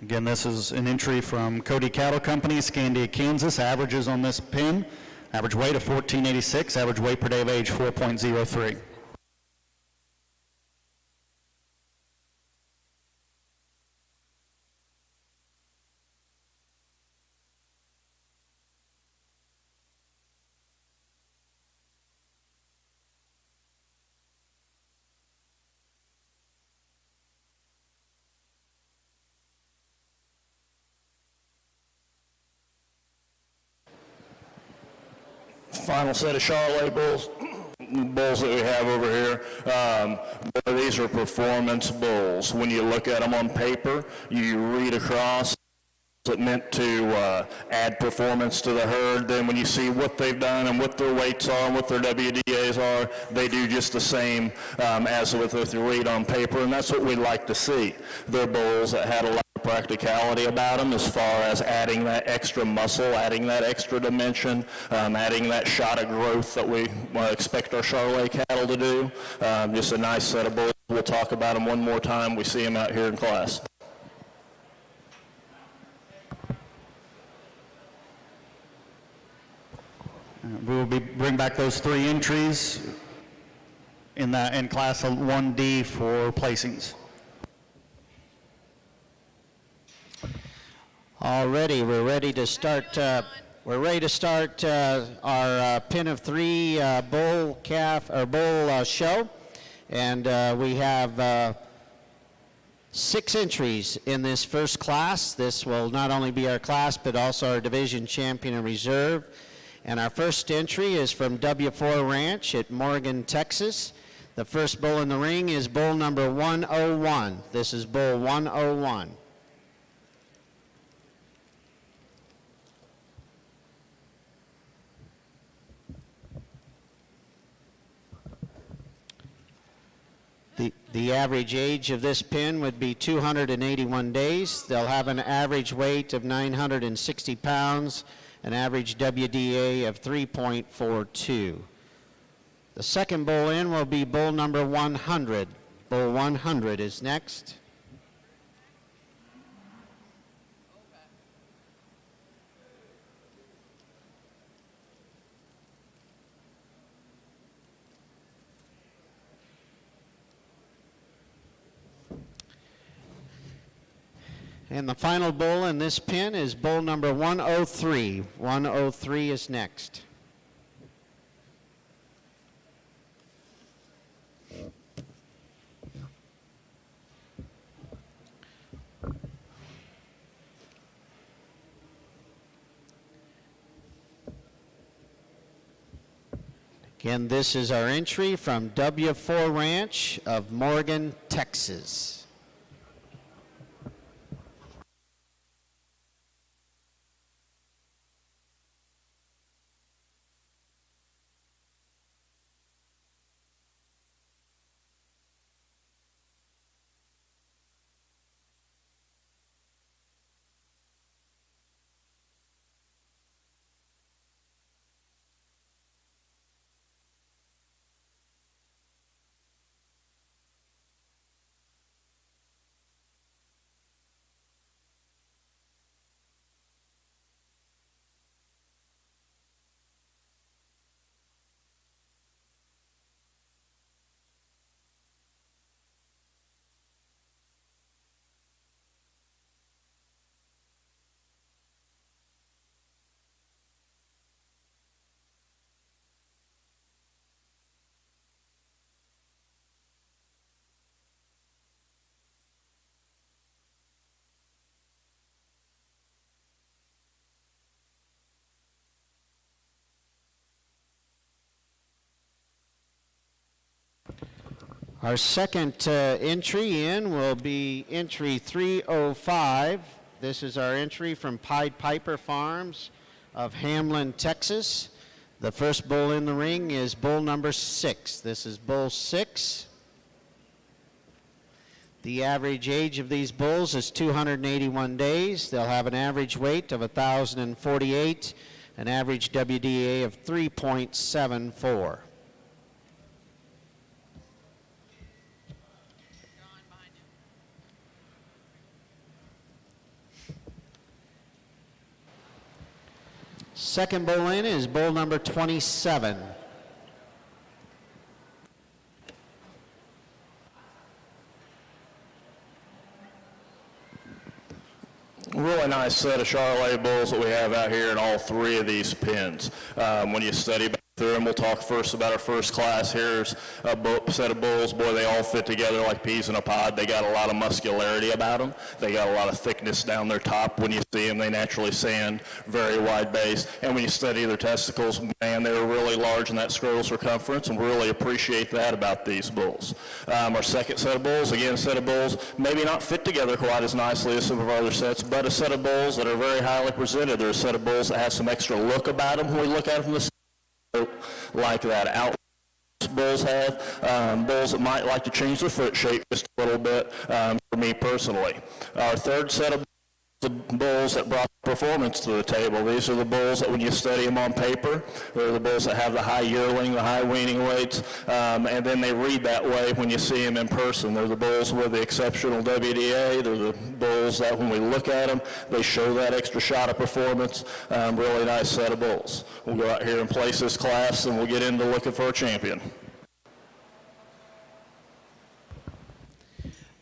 Again, this is an entry from Cody Cattle Company, Scandia, Kansas. Averages on this pin, average weight of 1486, average weight per day of age 4.03. Final set of Charolais bulls that we have over here. These are performance bulls. When you look at them on paper, you read across it meant to add performance to the herd. Then when you see what they've done and what their weights are and what their WDAs are, they do just the same as with the read on paper, and that's what we like to see. They're bulls that had a lot of practicality about them as far as adding that extra muscle, adding that extra dimension, adding that shot of growth that we expect our Charolais cattle to do. Just a nice set of bulls. We'll talk about them one more time. We see them out here in class. We will bring back those 3 entries in class 1D for placings. Already, we're ready to start. We're ready to start our pin of 3 bull show, and we have 6 entries in this first class. This will not only be our class, but also our division champion and reserve. And our first entry is from W4 Ranch at Morgan, Texas. The first bull in the ring is bull number 101. This is bull 101. The average age of this pin would be 281 days. They'll have an average weight of 960 pounds, an average WDA of 3.42. The second bull in will be bull number 100. Bull 100 is next. And the final bull in this pin is bull number 103. 103 is next. Again, this is our entry from W4 Ranch of Morgan, Texas. Our second entry in will be entry 305. This is our entry from Pied Piper Farms of Hamlin, Texas. The first bull in the ring is bull number 6. This is bull 6. The average age of these bulls is 281 days. They'll have an average weight of 1,048, an average WDA of 3.74. Second bull in is bull number 27. Really nice set of Charolais bulls that we have out here in all 3 of these pens. When you study back through them, we'll talk first about our first class. Here's a set of bulls. Boy, they all fit together like peas in a pod. They got a lot of muscularity about them. They got a lot of thickness down their top. When you see them, they naturally stand very wide base. And when you study their testicles, man, they're really large in that scrotal circumference, and we really appreciate that about these bulls. Our second set of bulls, again, a set of bulls maybe not fit together quite as nicely as some of our other sets, but a set of bulls that are very highly presented. They're a set of bulls that have some extra look about them when we look at them from the like that out bulls have, bulls that might like to change their foot shape just a little bit, for me personally. Our third set of bulls that brought performance to the table. These are the bulls that when you study them on paper, they're the bulls that have the high yearling, the high weaning weights, and then they read that way when you see them in person. They're the bulls with the exceptional WDA. They're the bulls that when we look at them, they show that extra shot of performance. Really nice set of bulls. We'll go out here and place this class, and we'll get into looking for a champion.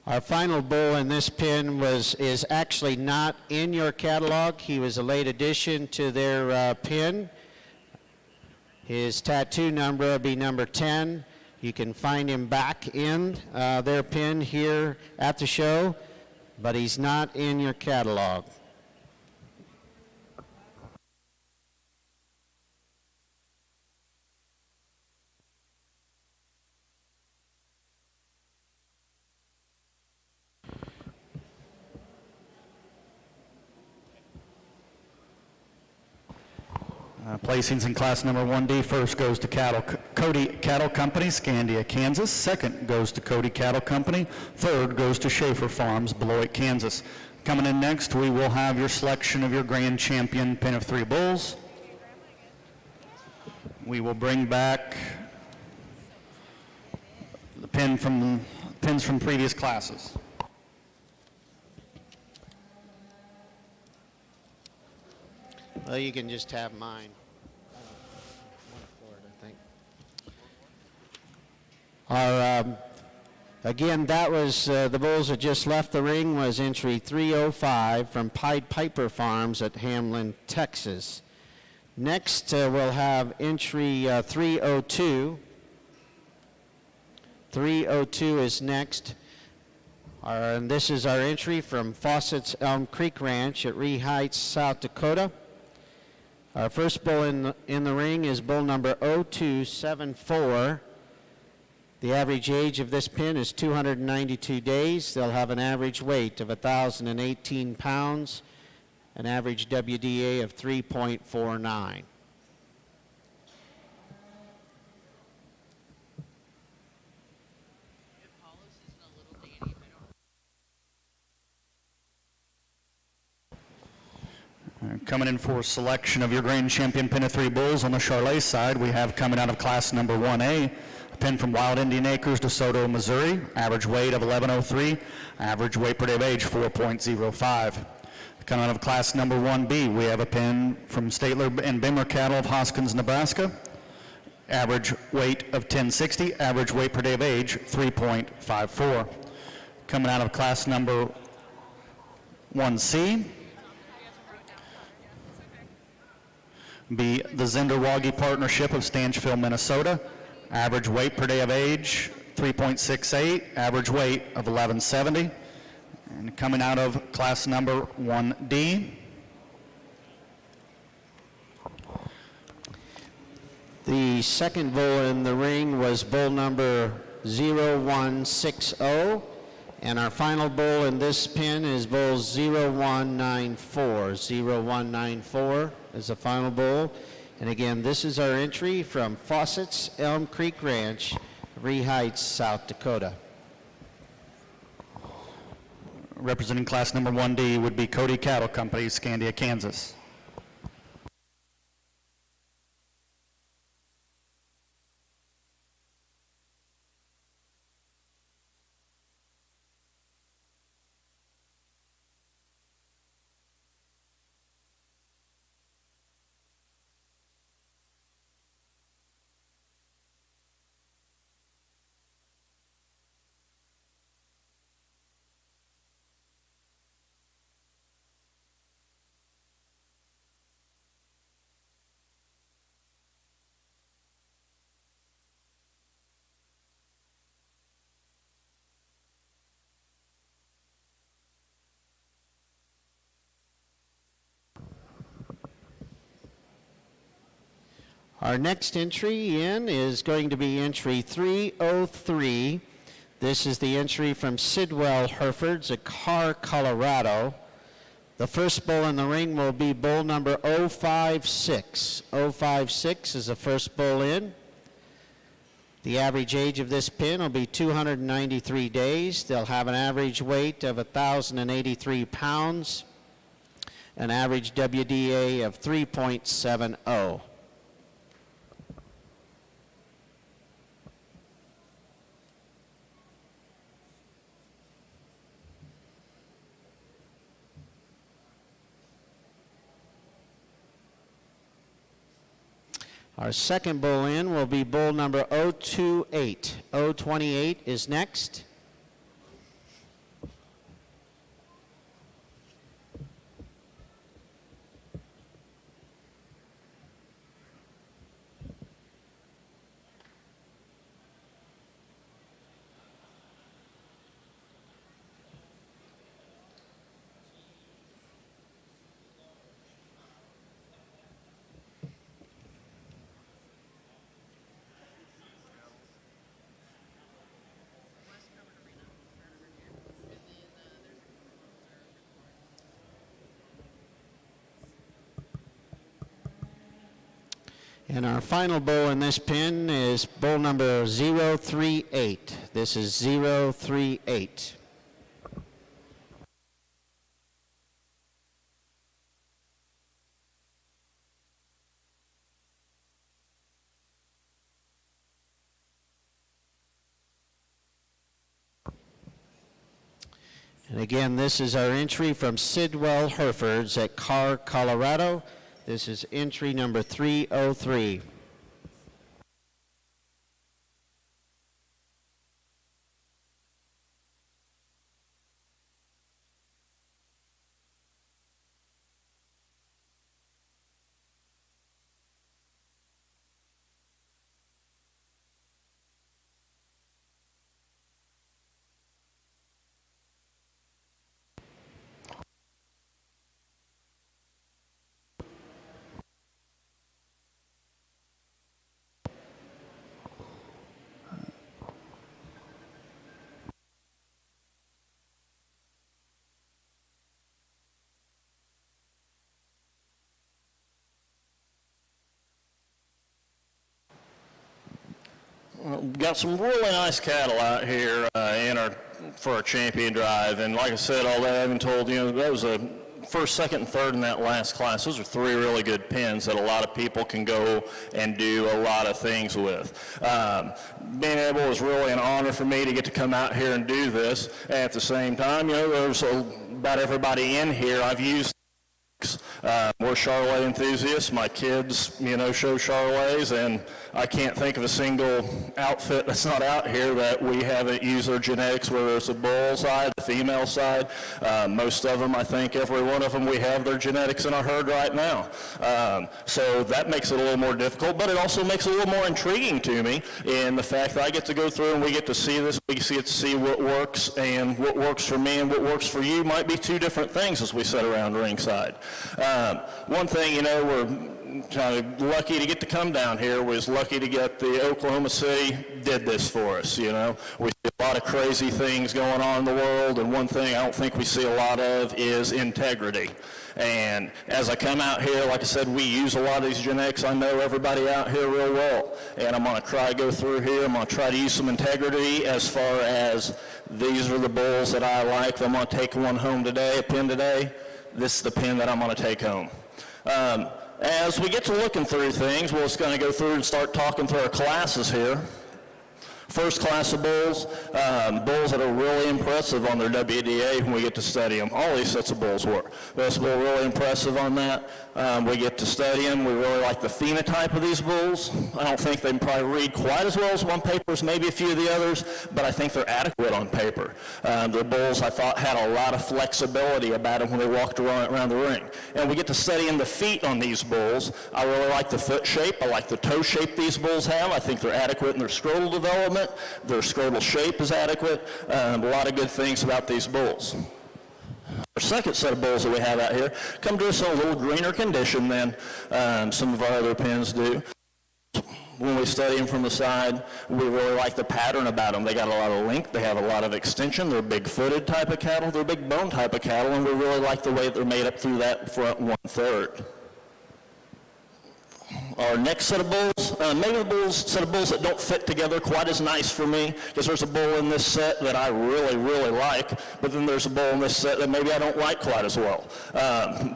Our final bull in this pin is actually not in your catalog. He was a late addition to their pin. His tattoo number will be number 10. You can find him back in their pin here at the show, but he's not in your catalog. Placings in class number 1D. First goes to Cody Cattle Company, Scandia, Kansas. Second goes to Cody Cattle Company. Third goes to Schaefer Farms, Beloit, Kansas. Coming in next, we will have your selection of your grand champion pin of 3 bulls. We will bring back the pins from previous classes. Well, you can just have mine. Again, that was the bulls that just left the ring was entry 305 from Pied Piper Farms at Hamlin, Texas. Next, we'll have entry 302. 302 is next. And this is our entry from Fawcett's Elm Creek Ranch at Ree Heights, South Dakota. Our first bull in the ring is bull number 0274. The average age of this pin is 292 days. They'll have an average weight of 1,018 pounds, an average WDA of 3.49. Coming in for selection of your grand champion pin of 3 bulls on the Charolais side, we have coming out of class number 1A, a pin from Wild Indian Acres, DeSoto, Missouri, average weight of 1103, average weight per day of age 4.05. Coming out of class number 1B, we have a pin from Statler and Bimmer Cattle of Hoskins, Nebraska, average weight of 1060, average weight per day of age 3.54. Coming out of class number 1C, be the Zinderwagi Partnership of Stanchville, Minnesota. Average weight per day of age, 3.68. Average weight of 1170. And coming out of class number 1D. The second bull in the ring was bull number 0160. And our final bull in this pin is bull 0194. 0194 is the final bull. And again, this is our entry from Fawcett's Elm Creek Ranch, Ree Heights, South Dakota. Representing class number 1D would be Cody Cattle Company, Scandia, Kansas. Our next entry in is going to be entry 303. This is the entry from Sidwell Herefords at Carr, Colorado. The first bull in the ring will be bull number 056. 056 is the first bull in. The average age of this pin will be 293 days. They'll have an average weight of 1,083 pounds, an average WDA of 3.70. Our second bull in will be bull number 028. 028 is next. And our final bull in this pin is bull number 038. This is 038. And again, this is our entry from Sidwell Herefords at Carr, Colorado. This is entry number 303. Got some really nice cattle out here for our champion drive, and like I said, all that I've been told, that was a first, second, and third in that last class. Those are three really good pins that a lot of people can go and do a lot of things with. Being able was really an honor for me to get to come out here and do this. At the same time, there's about everybody in here I've used. We're Charolais enthusiasts. My kids, show Charolais, and I can't think of a single outfit that's not out here that we haven't used their genetics, whether it's the bull side, the female side. Most of them, I think every one of them, we have their genetics in our herd right now. So that makes it a little more difficult, but it also makes it a little more intriguing to me in the fact that I get to go through and we get to see this, we get to see what works, and what works for me and what works for you might be two different things as we sit around ringside. One thing, we're kind of lucky to get to come down here, was lucky to get the Oklahoma City did this for us, We see a lot of crazy things going on in the world, and one thing I don't think we see a lot of is integrity. And as I come out here, like I said, we use a lot of these genetics. I know everybody out here real well, and I'm going to try to go through here. I'm going to try to use some integrity as far as these are the bulls that I like. If I'm going to take one home today, a pin today, this is the pin that I'm going to take home. As we get to looking through things, we're just going to go through and start talking through our classes here. First class of bulls, bulls that are really impressive on their WDA when we get to study them. All these sets of bulls were. This bull really impressive on that. We get to study them. We really like the phenotype of these bulls. I don't think they can probably read quite as well as on paper as maybe a few of the others, but I think they're adequate on paper. The bulls, I thought, had a lot of flexibility about them when they walked around the ring. And we get to studying the feet on these bulls. I really like the foot shape. I like the toe shape these bulls have. I think they're adequate in their scrotal development. Their scrotal shape is adequate. A lot of good things about these bulls. Our second set of bulls that we have out here come to us in a little greener condition than some of our other pins do. When we study them from the side, we really like the pattern about them. They got a lot of length, they have a lot of extension, they're big-footed type of cattle, they're big-bone type of cattle, and we really like the way they're made up through that front one-third. Our next set of bulls, maybe the set of bulls that don't fit together quite as nice for me, because there's a bull in this set that I really, really like, but then there's a bull in this set that maybe I don't like quite as well.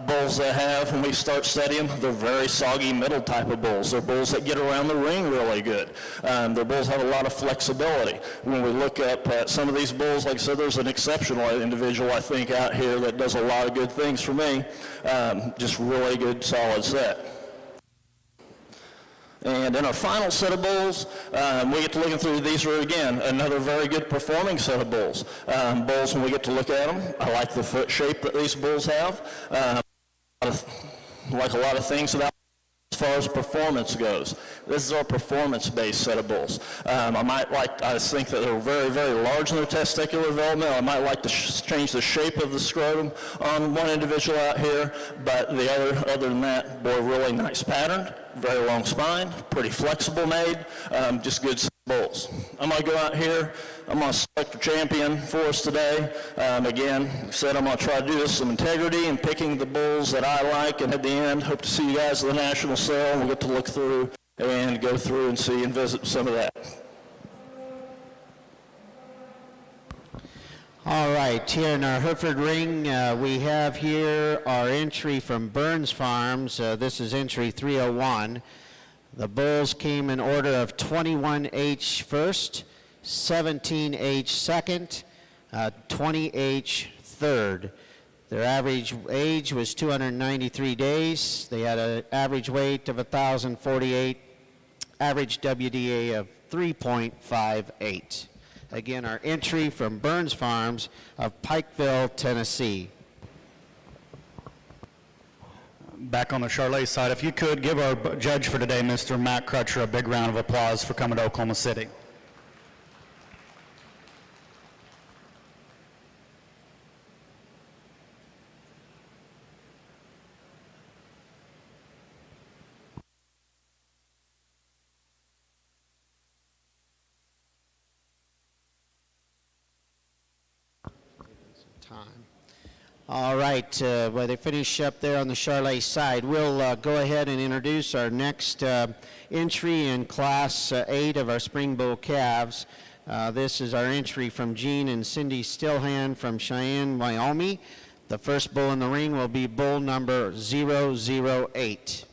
Bulls that have, when we start studying, they're very soggy middle type of bulls. They're bulls that get around the ring really good. Their bulls have a lot of flexibility. When we look up at some of these bulls, like I said, there's an exceptional individual I think out here that does a lot of good things for me. Just really good, solid set. And in our final set of bulls, we get to looking through, these are again, another very good performing set of bulls. Bulls, when we get to look at them, I like the foot shape that these bulls have. Like a lot of things about as far as performance goes. This is our performance-based set of bulls. I think that they're very, very large in their testicular development. I might like to change the shape of the scrotum on one individual out here, but the other than that, boy, really nice pattern, very long spine, pretty flexible made, just good bulls. I'm going to go out here. I'm going to select a champion for us today. Again, like I said, I'm going to try to do this with some integrity and picking the bulls that I like, and at the end, hope to see you guys at the national sale. We'll get to look through and go through and see and visit some of that. All right, here in our Hereford ring, we have here our entry from Burns Farms. This is entry 301. The bulls came in order of 21H first, 17H second, 20H third. Their average age was 293 days. They had an average weight of 1,048, average WDA of 3.58. Again, our entry from Burns Farms of Pikeville, Tennessee. Back on the Charolais side, if you could give our judge for today, Mr. Matt Crutcher, a big round of applause for coming to Oklahoma City. Time. All right, while they finish up there on the Charolais side, we'll go ahead and introduce our next entry in Class 8 of our Spring Bull calves. This is our entry from Gene and Cindy Stillhand from Cheyenne, Wyoming. The first bull in the ring will be bull number 008.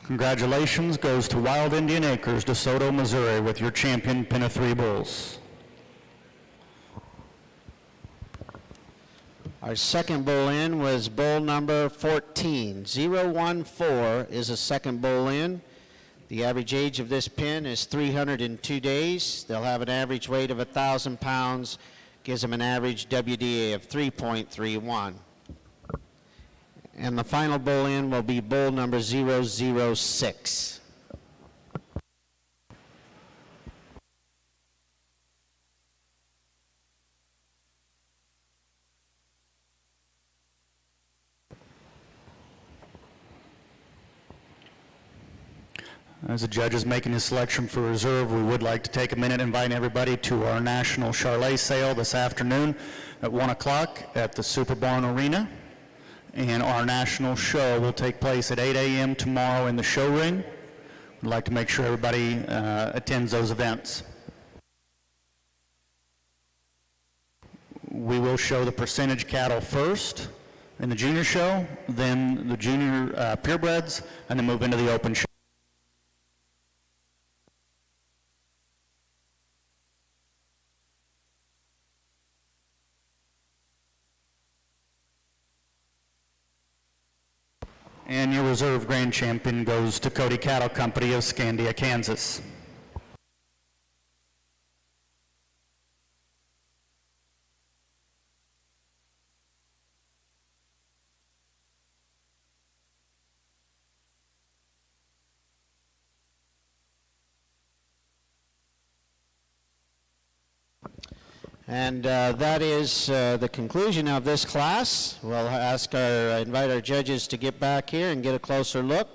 Congratulations goes to Wild Indian Acres, DeSoto, Missouri, with your champion pin of 3 bulls. Our second bull in was bull number 14. 014 is a second bull in. The average age of this pin is 302 days. They'll have an average weight of 1,000 pounds, gives them an average WDA of 3.31. And the final bull in will be bull number 006. As the judge is making his selection for reserve, we would like to take a minute inviting everybody to our National Charolais sale this afternoon at 1 o'clock at the Super Barn Arena. And our national show will take place at 8 a.m. tomorrow in the show ring. We'd like to make sure everybody attends those events. We will show the percentage cattle first in the junior show, then the junior purebreds, and then move into the open show. And your reserve grand champion goes to Cody Cattle Company of Scandia, Kansas. And that is the conclusion of this class. We'll invite our judges to get back here and get a closer look.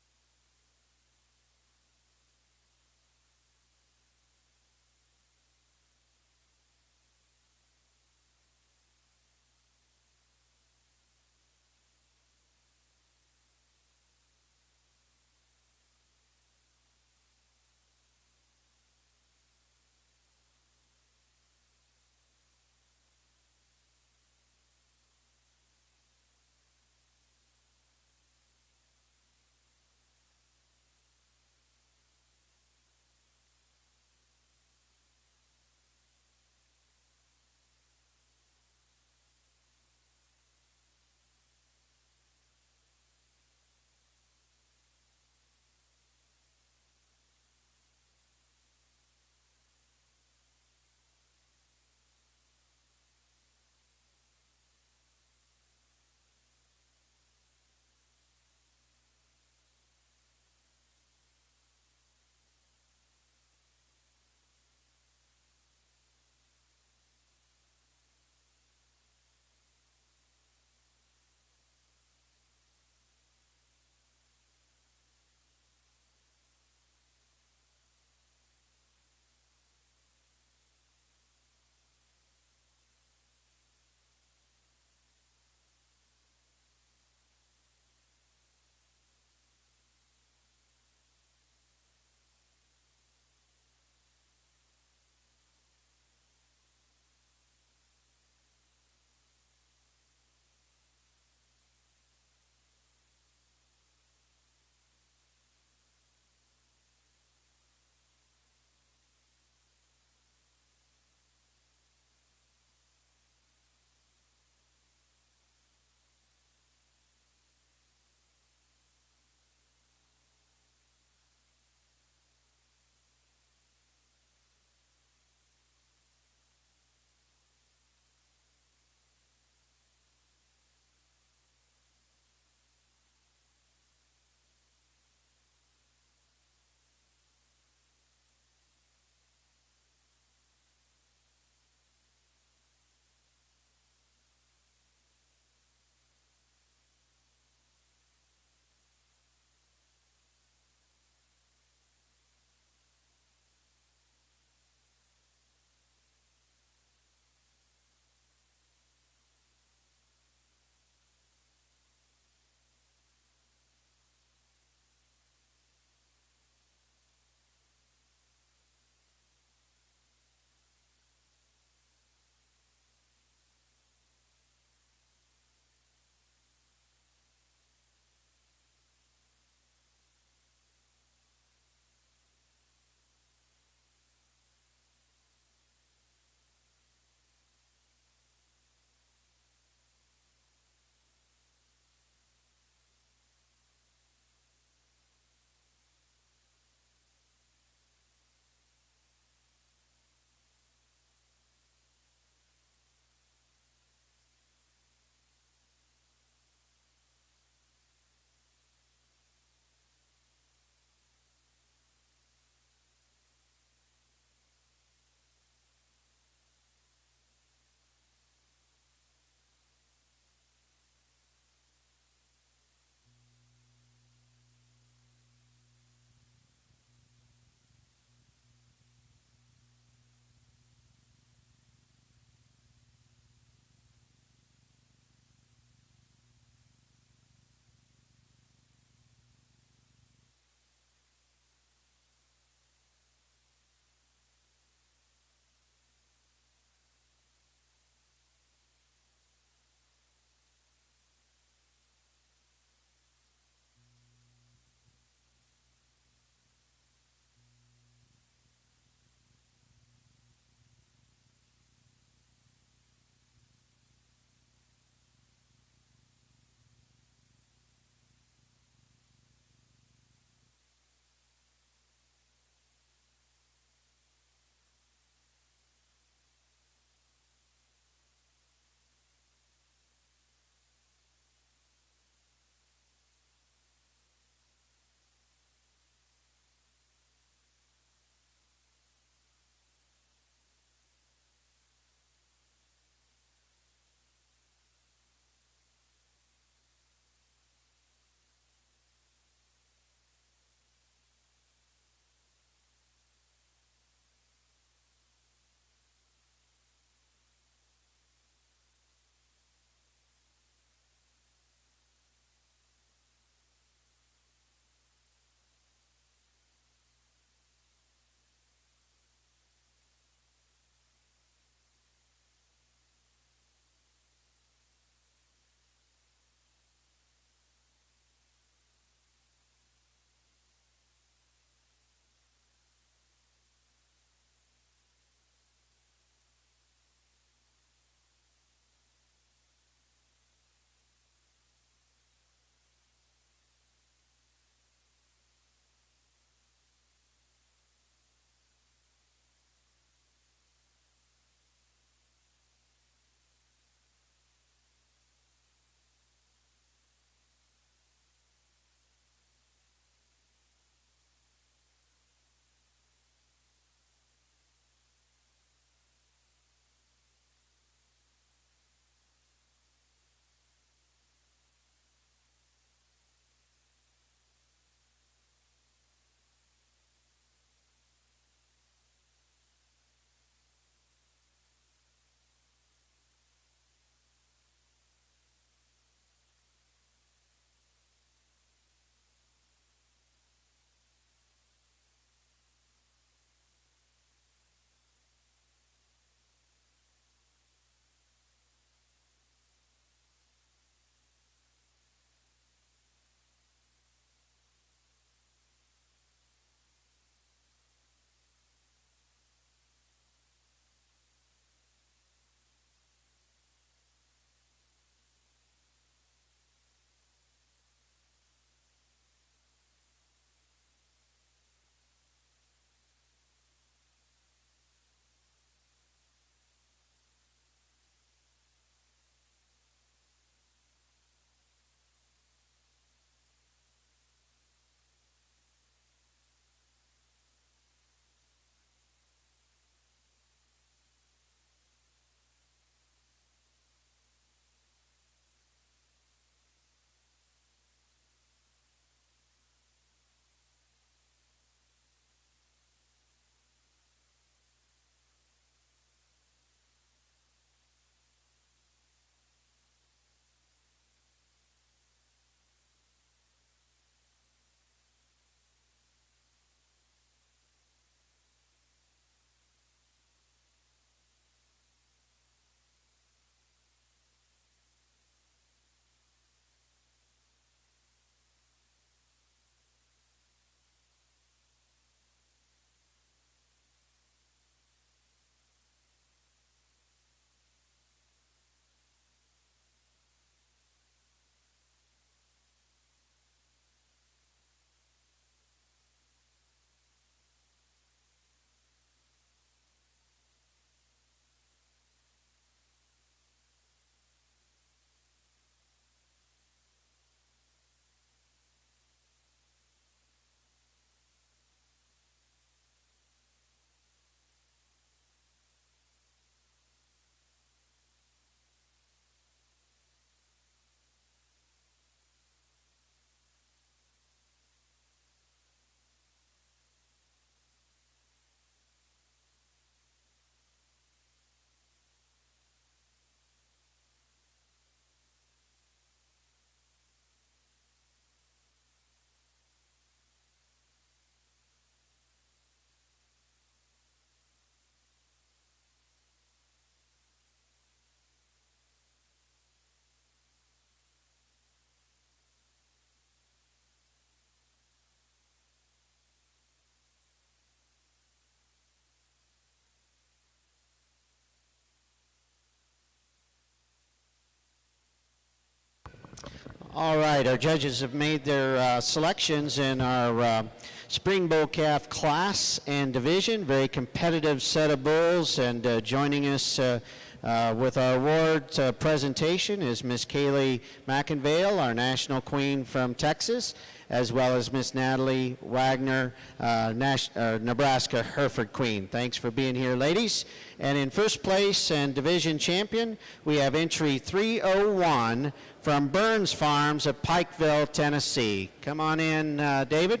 All right, our judges have made their selections in our Spring Bull Calf class and division. Very competitive set of bulls, and joining us with our award presentation is Miss Kaylee McInvale, our national queen from Texas, as well as Miss Natalie Wagner, Nebraska Hereford queen. Thanks for being here, ladies. And in first place and division champion, we have entry 301 from Burns Farms of Pikeville, Tennessee. Come on in, David.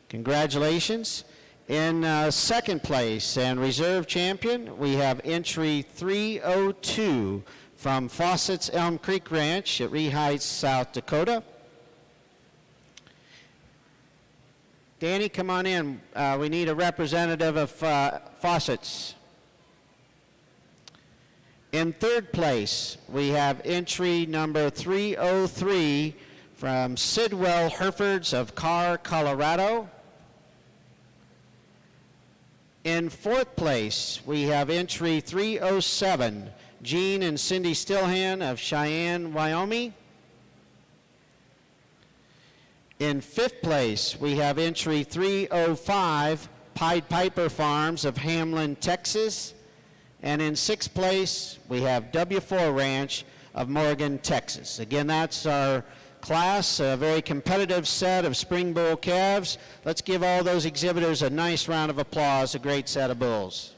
Congratulations. In second place and reserve champion, we have entry 302 from Fawcett's Elm Creek Ranch at Ree Heights, South Dakota. Danny, come on in. We need a representative of Fawcett's. In third place, we have entry number 303 from Sidwell Herefords of Carr, Colorado. In fourth place, we have entry 307, Gene and Cindy Stillhan of Cheyenne, Wyoming. In fifth place, we have entry 305, Pied Piper Farms of Hamlin, Texas. And in sixth place, we have W4 Ranch of Morgan, Texas. Again, that's our class, a very competitive set of spring bull calves. Let's give all those exhibitors a nice round of applause, a great set of bulls.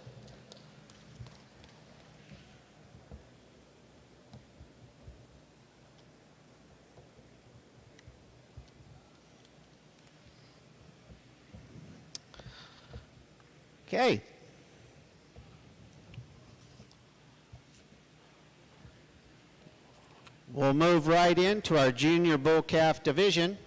Okay. We'll move right into our junior bull calf division.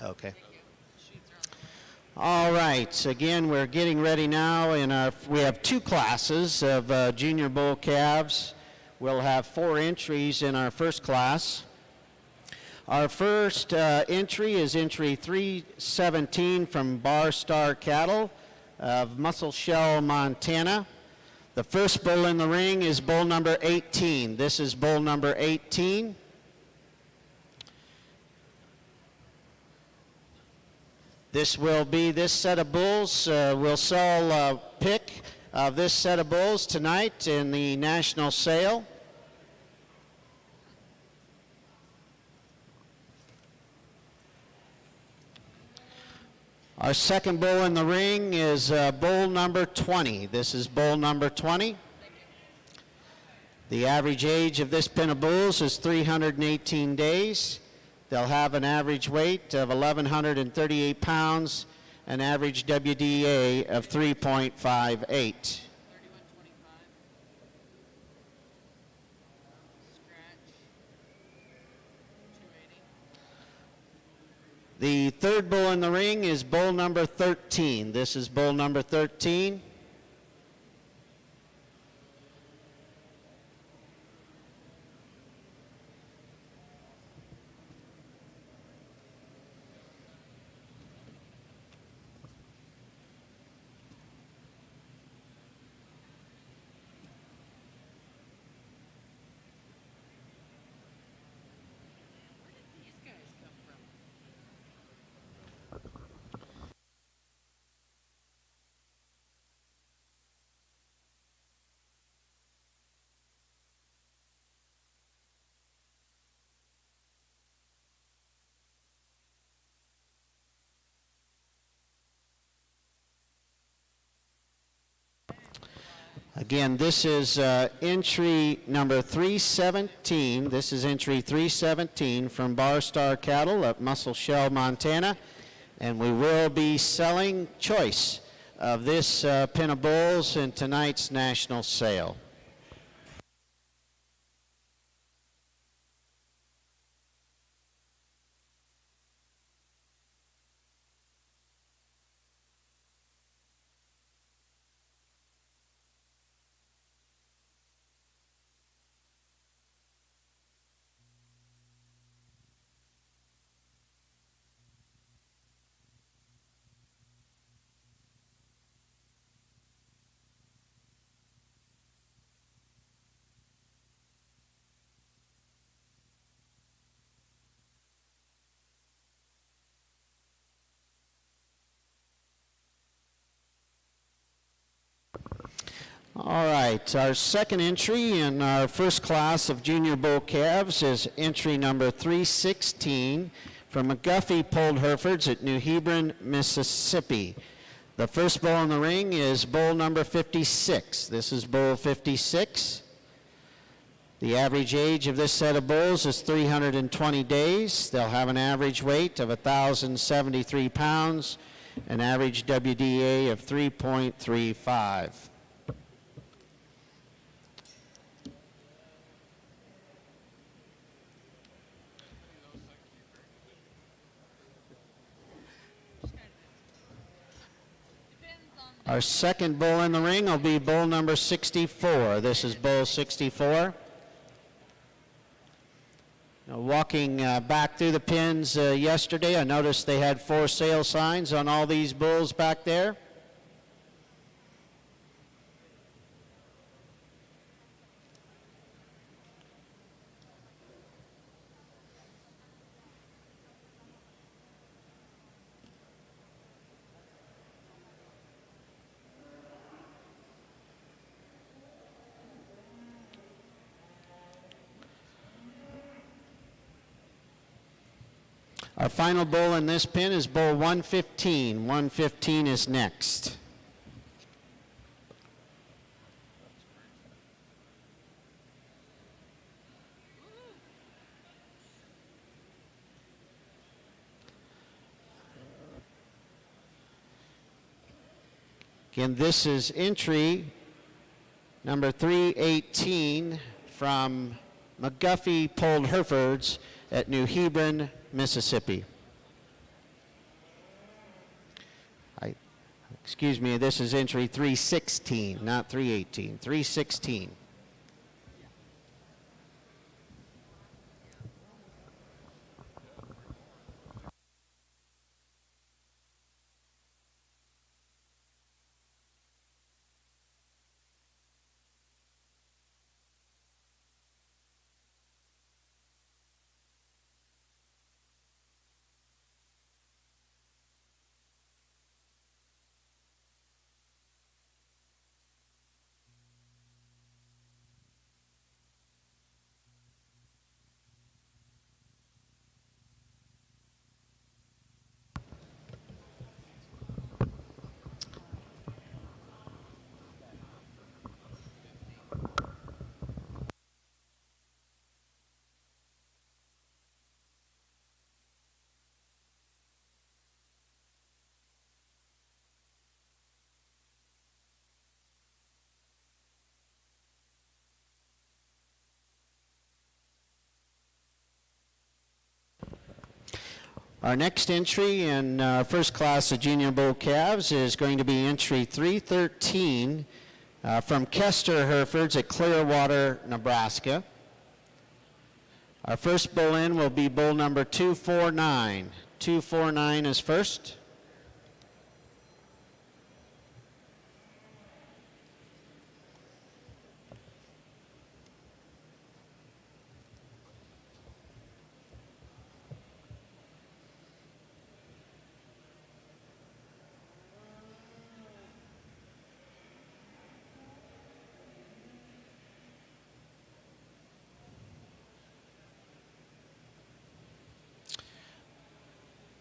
Okay. All right. Again, we're getting ready now. We have two classes of junior bull calves. We'll have 4 entries in our first class. Our first entry is entry 317 from Bar Star Cattle of Muscle Shell, Montana. The first bull in the ring is bull number 18. This is bull number 18. This set of bulls will sell a pick of this set of bulls tonight in the national sale. Our second bull in the ring is bull number 20. This is bull number 20. The average age of this pen of bulls is 318 days. They'll have an average weight of 1,138 pounds, an average WDA of 3.58. 3125. Scratch. 280. The third bull in the ring is bull number 13. This is bull number 13. These guys come from. Again, this is entry number 317. This is entry 317 from Barstar Cattle at Muscle Shell, Montana. And we will be selling choice of this pen of bulls in tonight's national sale. All right, our second entry in our first class of junior bull calves is entry number 316 from McGuffey Polled Herefords at New Hebron, Mississippi. The first bull in the ring is bull number 56. This is bull 56. The average age of this set of bulls is 320 days. They'll have an average weight of 1,073 pounds, an average WDA of 3.35. Our second bull in the ring will be bull number 64. This is bull 64. Now, walking back through the pens yesterday, I noticed they had 4 sale signs on all these bulls back there. Our final bull in this pen is bull 115. 115 is next. Again, this is entry number 318 from McGuffey Polled Herefords at New Hebron, Mississippi. Excuse me, this is entry 316, not 318, 316. Our next entry in first class of junior bull calves is going to be entry 313 from Kester Herefords at Clearwater, Nebraska. Our first bull in will be bull number 249. 249 is first.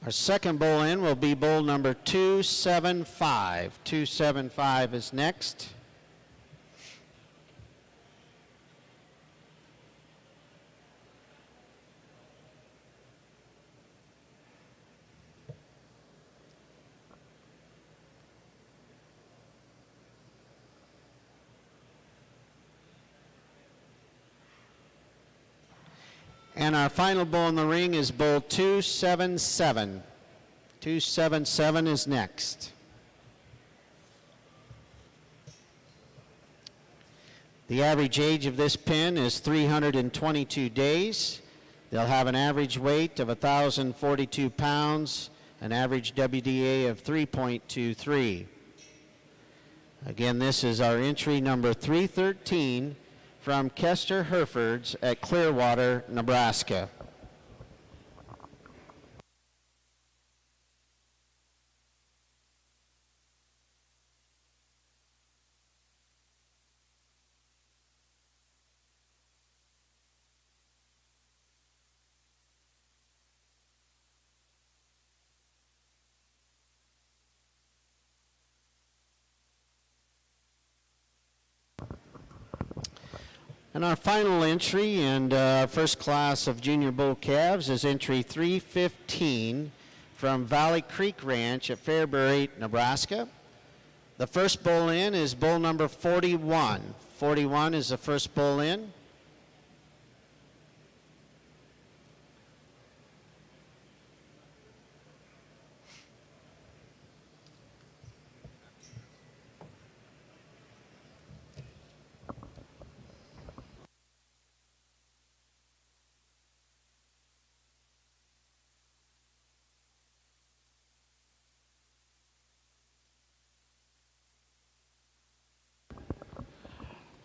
Our second bull in will be bull number 275. 275 is next. And our final bull in the ring is bull 277. 277 is next. The average age of this pin is 322 days. They'll have an average weight of 1,042 pounds, an average WDA of 3.23. Again, this is our entry number 313 from Kester Herefords at Clearwater, Nebraska. And our final entry and first class of junior bull calves is entry 315 from Valley Creek Ranch at Fairbury, Nebraska. The first bull in is bull number 41. 41 is the first bull in.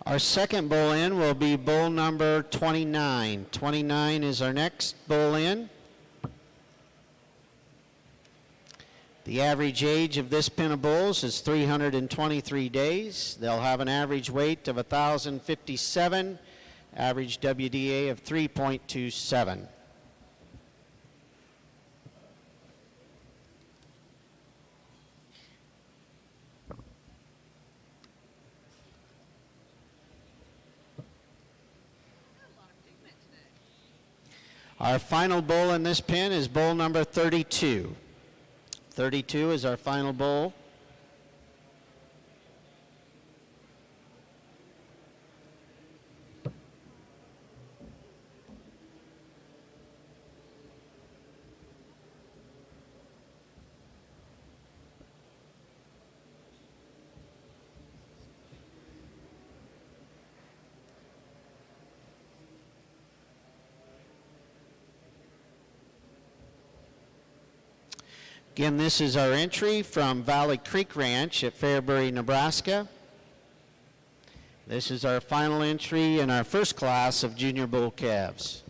Our second bull in will be bull number 29. 29 is our next bull in. The average age of this pin of bulls is 323 days. They'll have an average weight of 1,057, average WDA of 3.27. Our final bull in this pin is bull number 32. 32 is our final bull. Again, this is our entry from Valley Creek Ranch at Fairbury, Nebraska. This is our final entry in our first class of junior bull calves.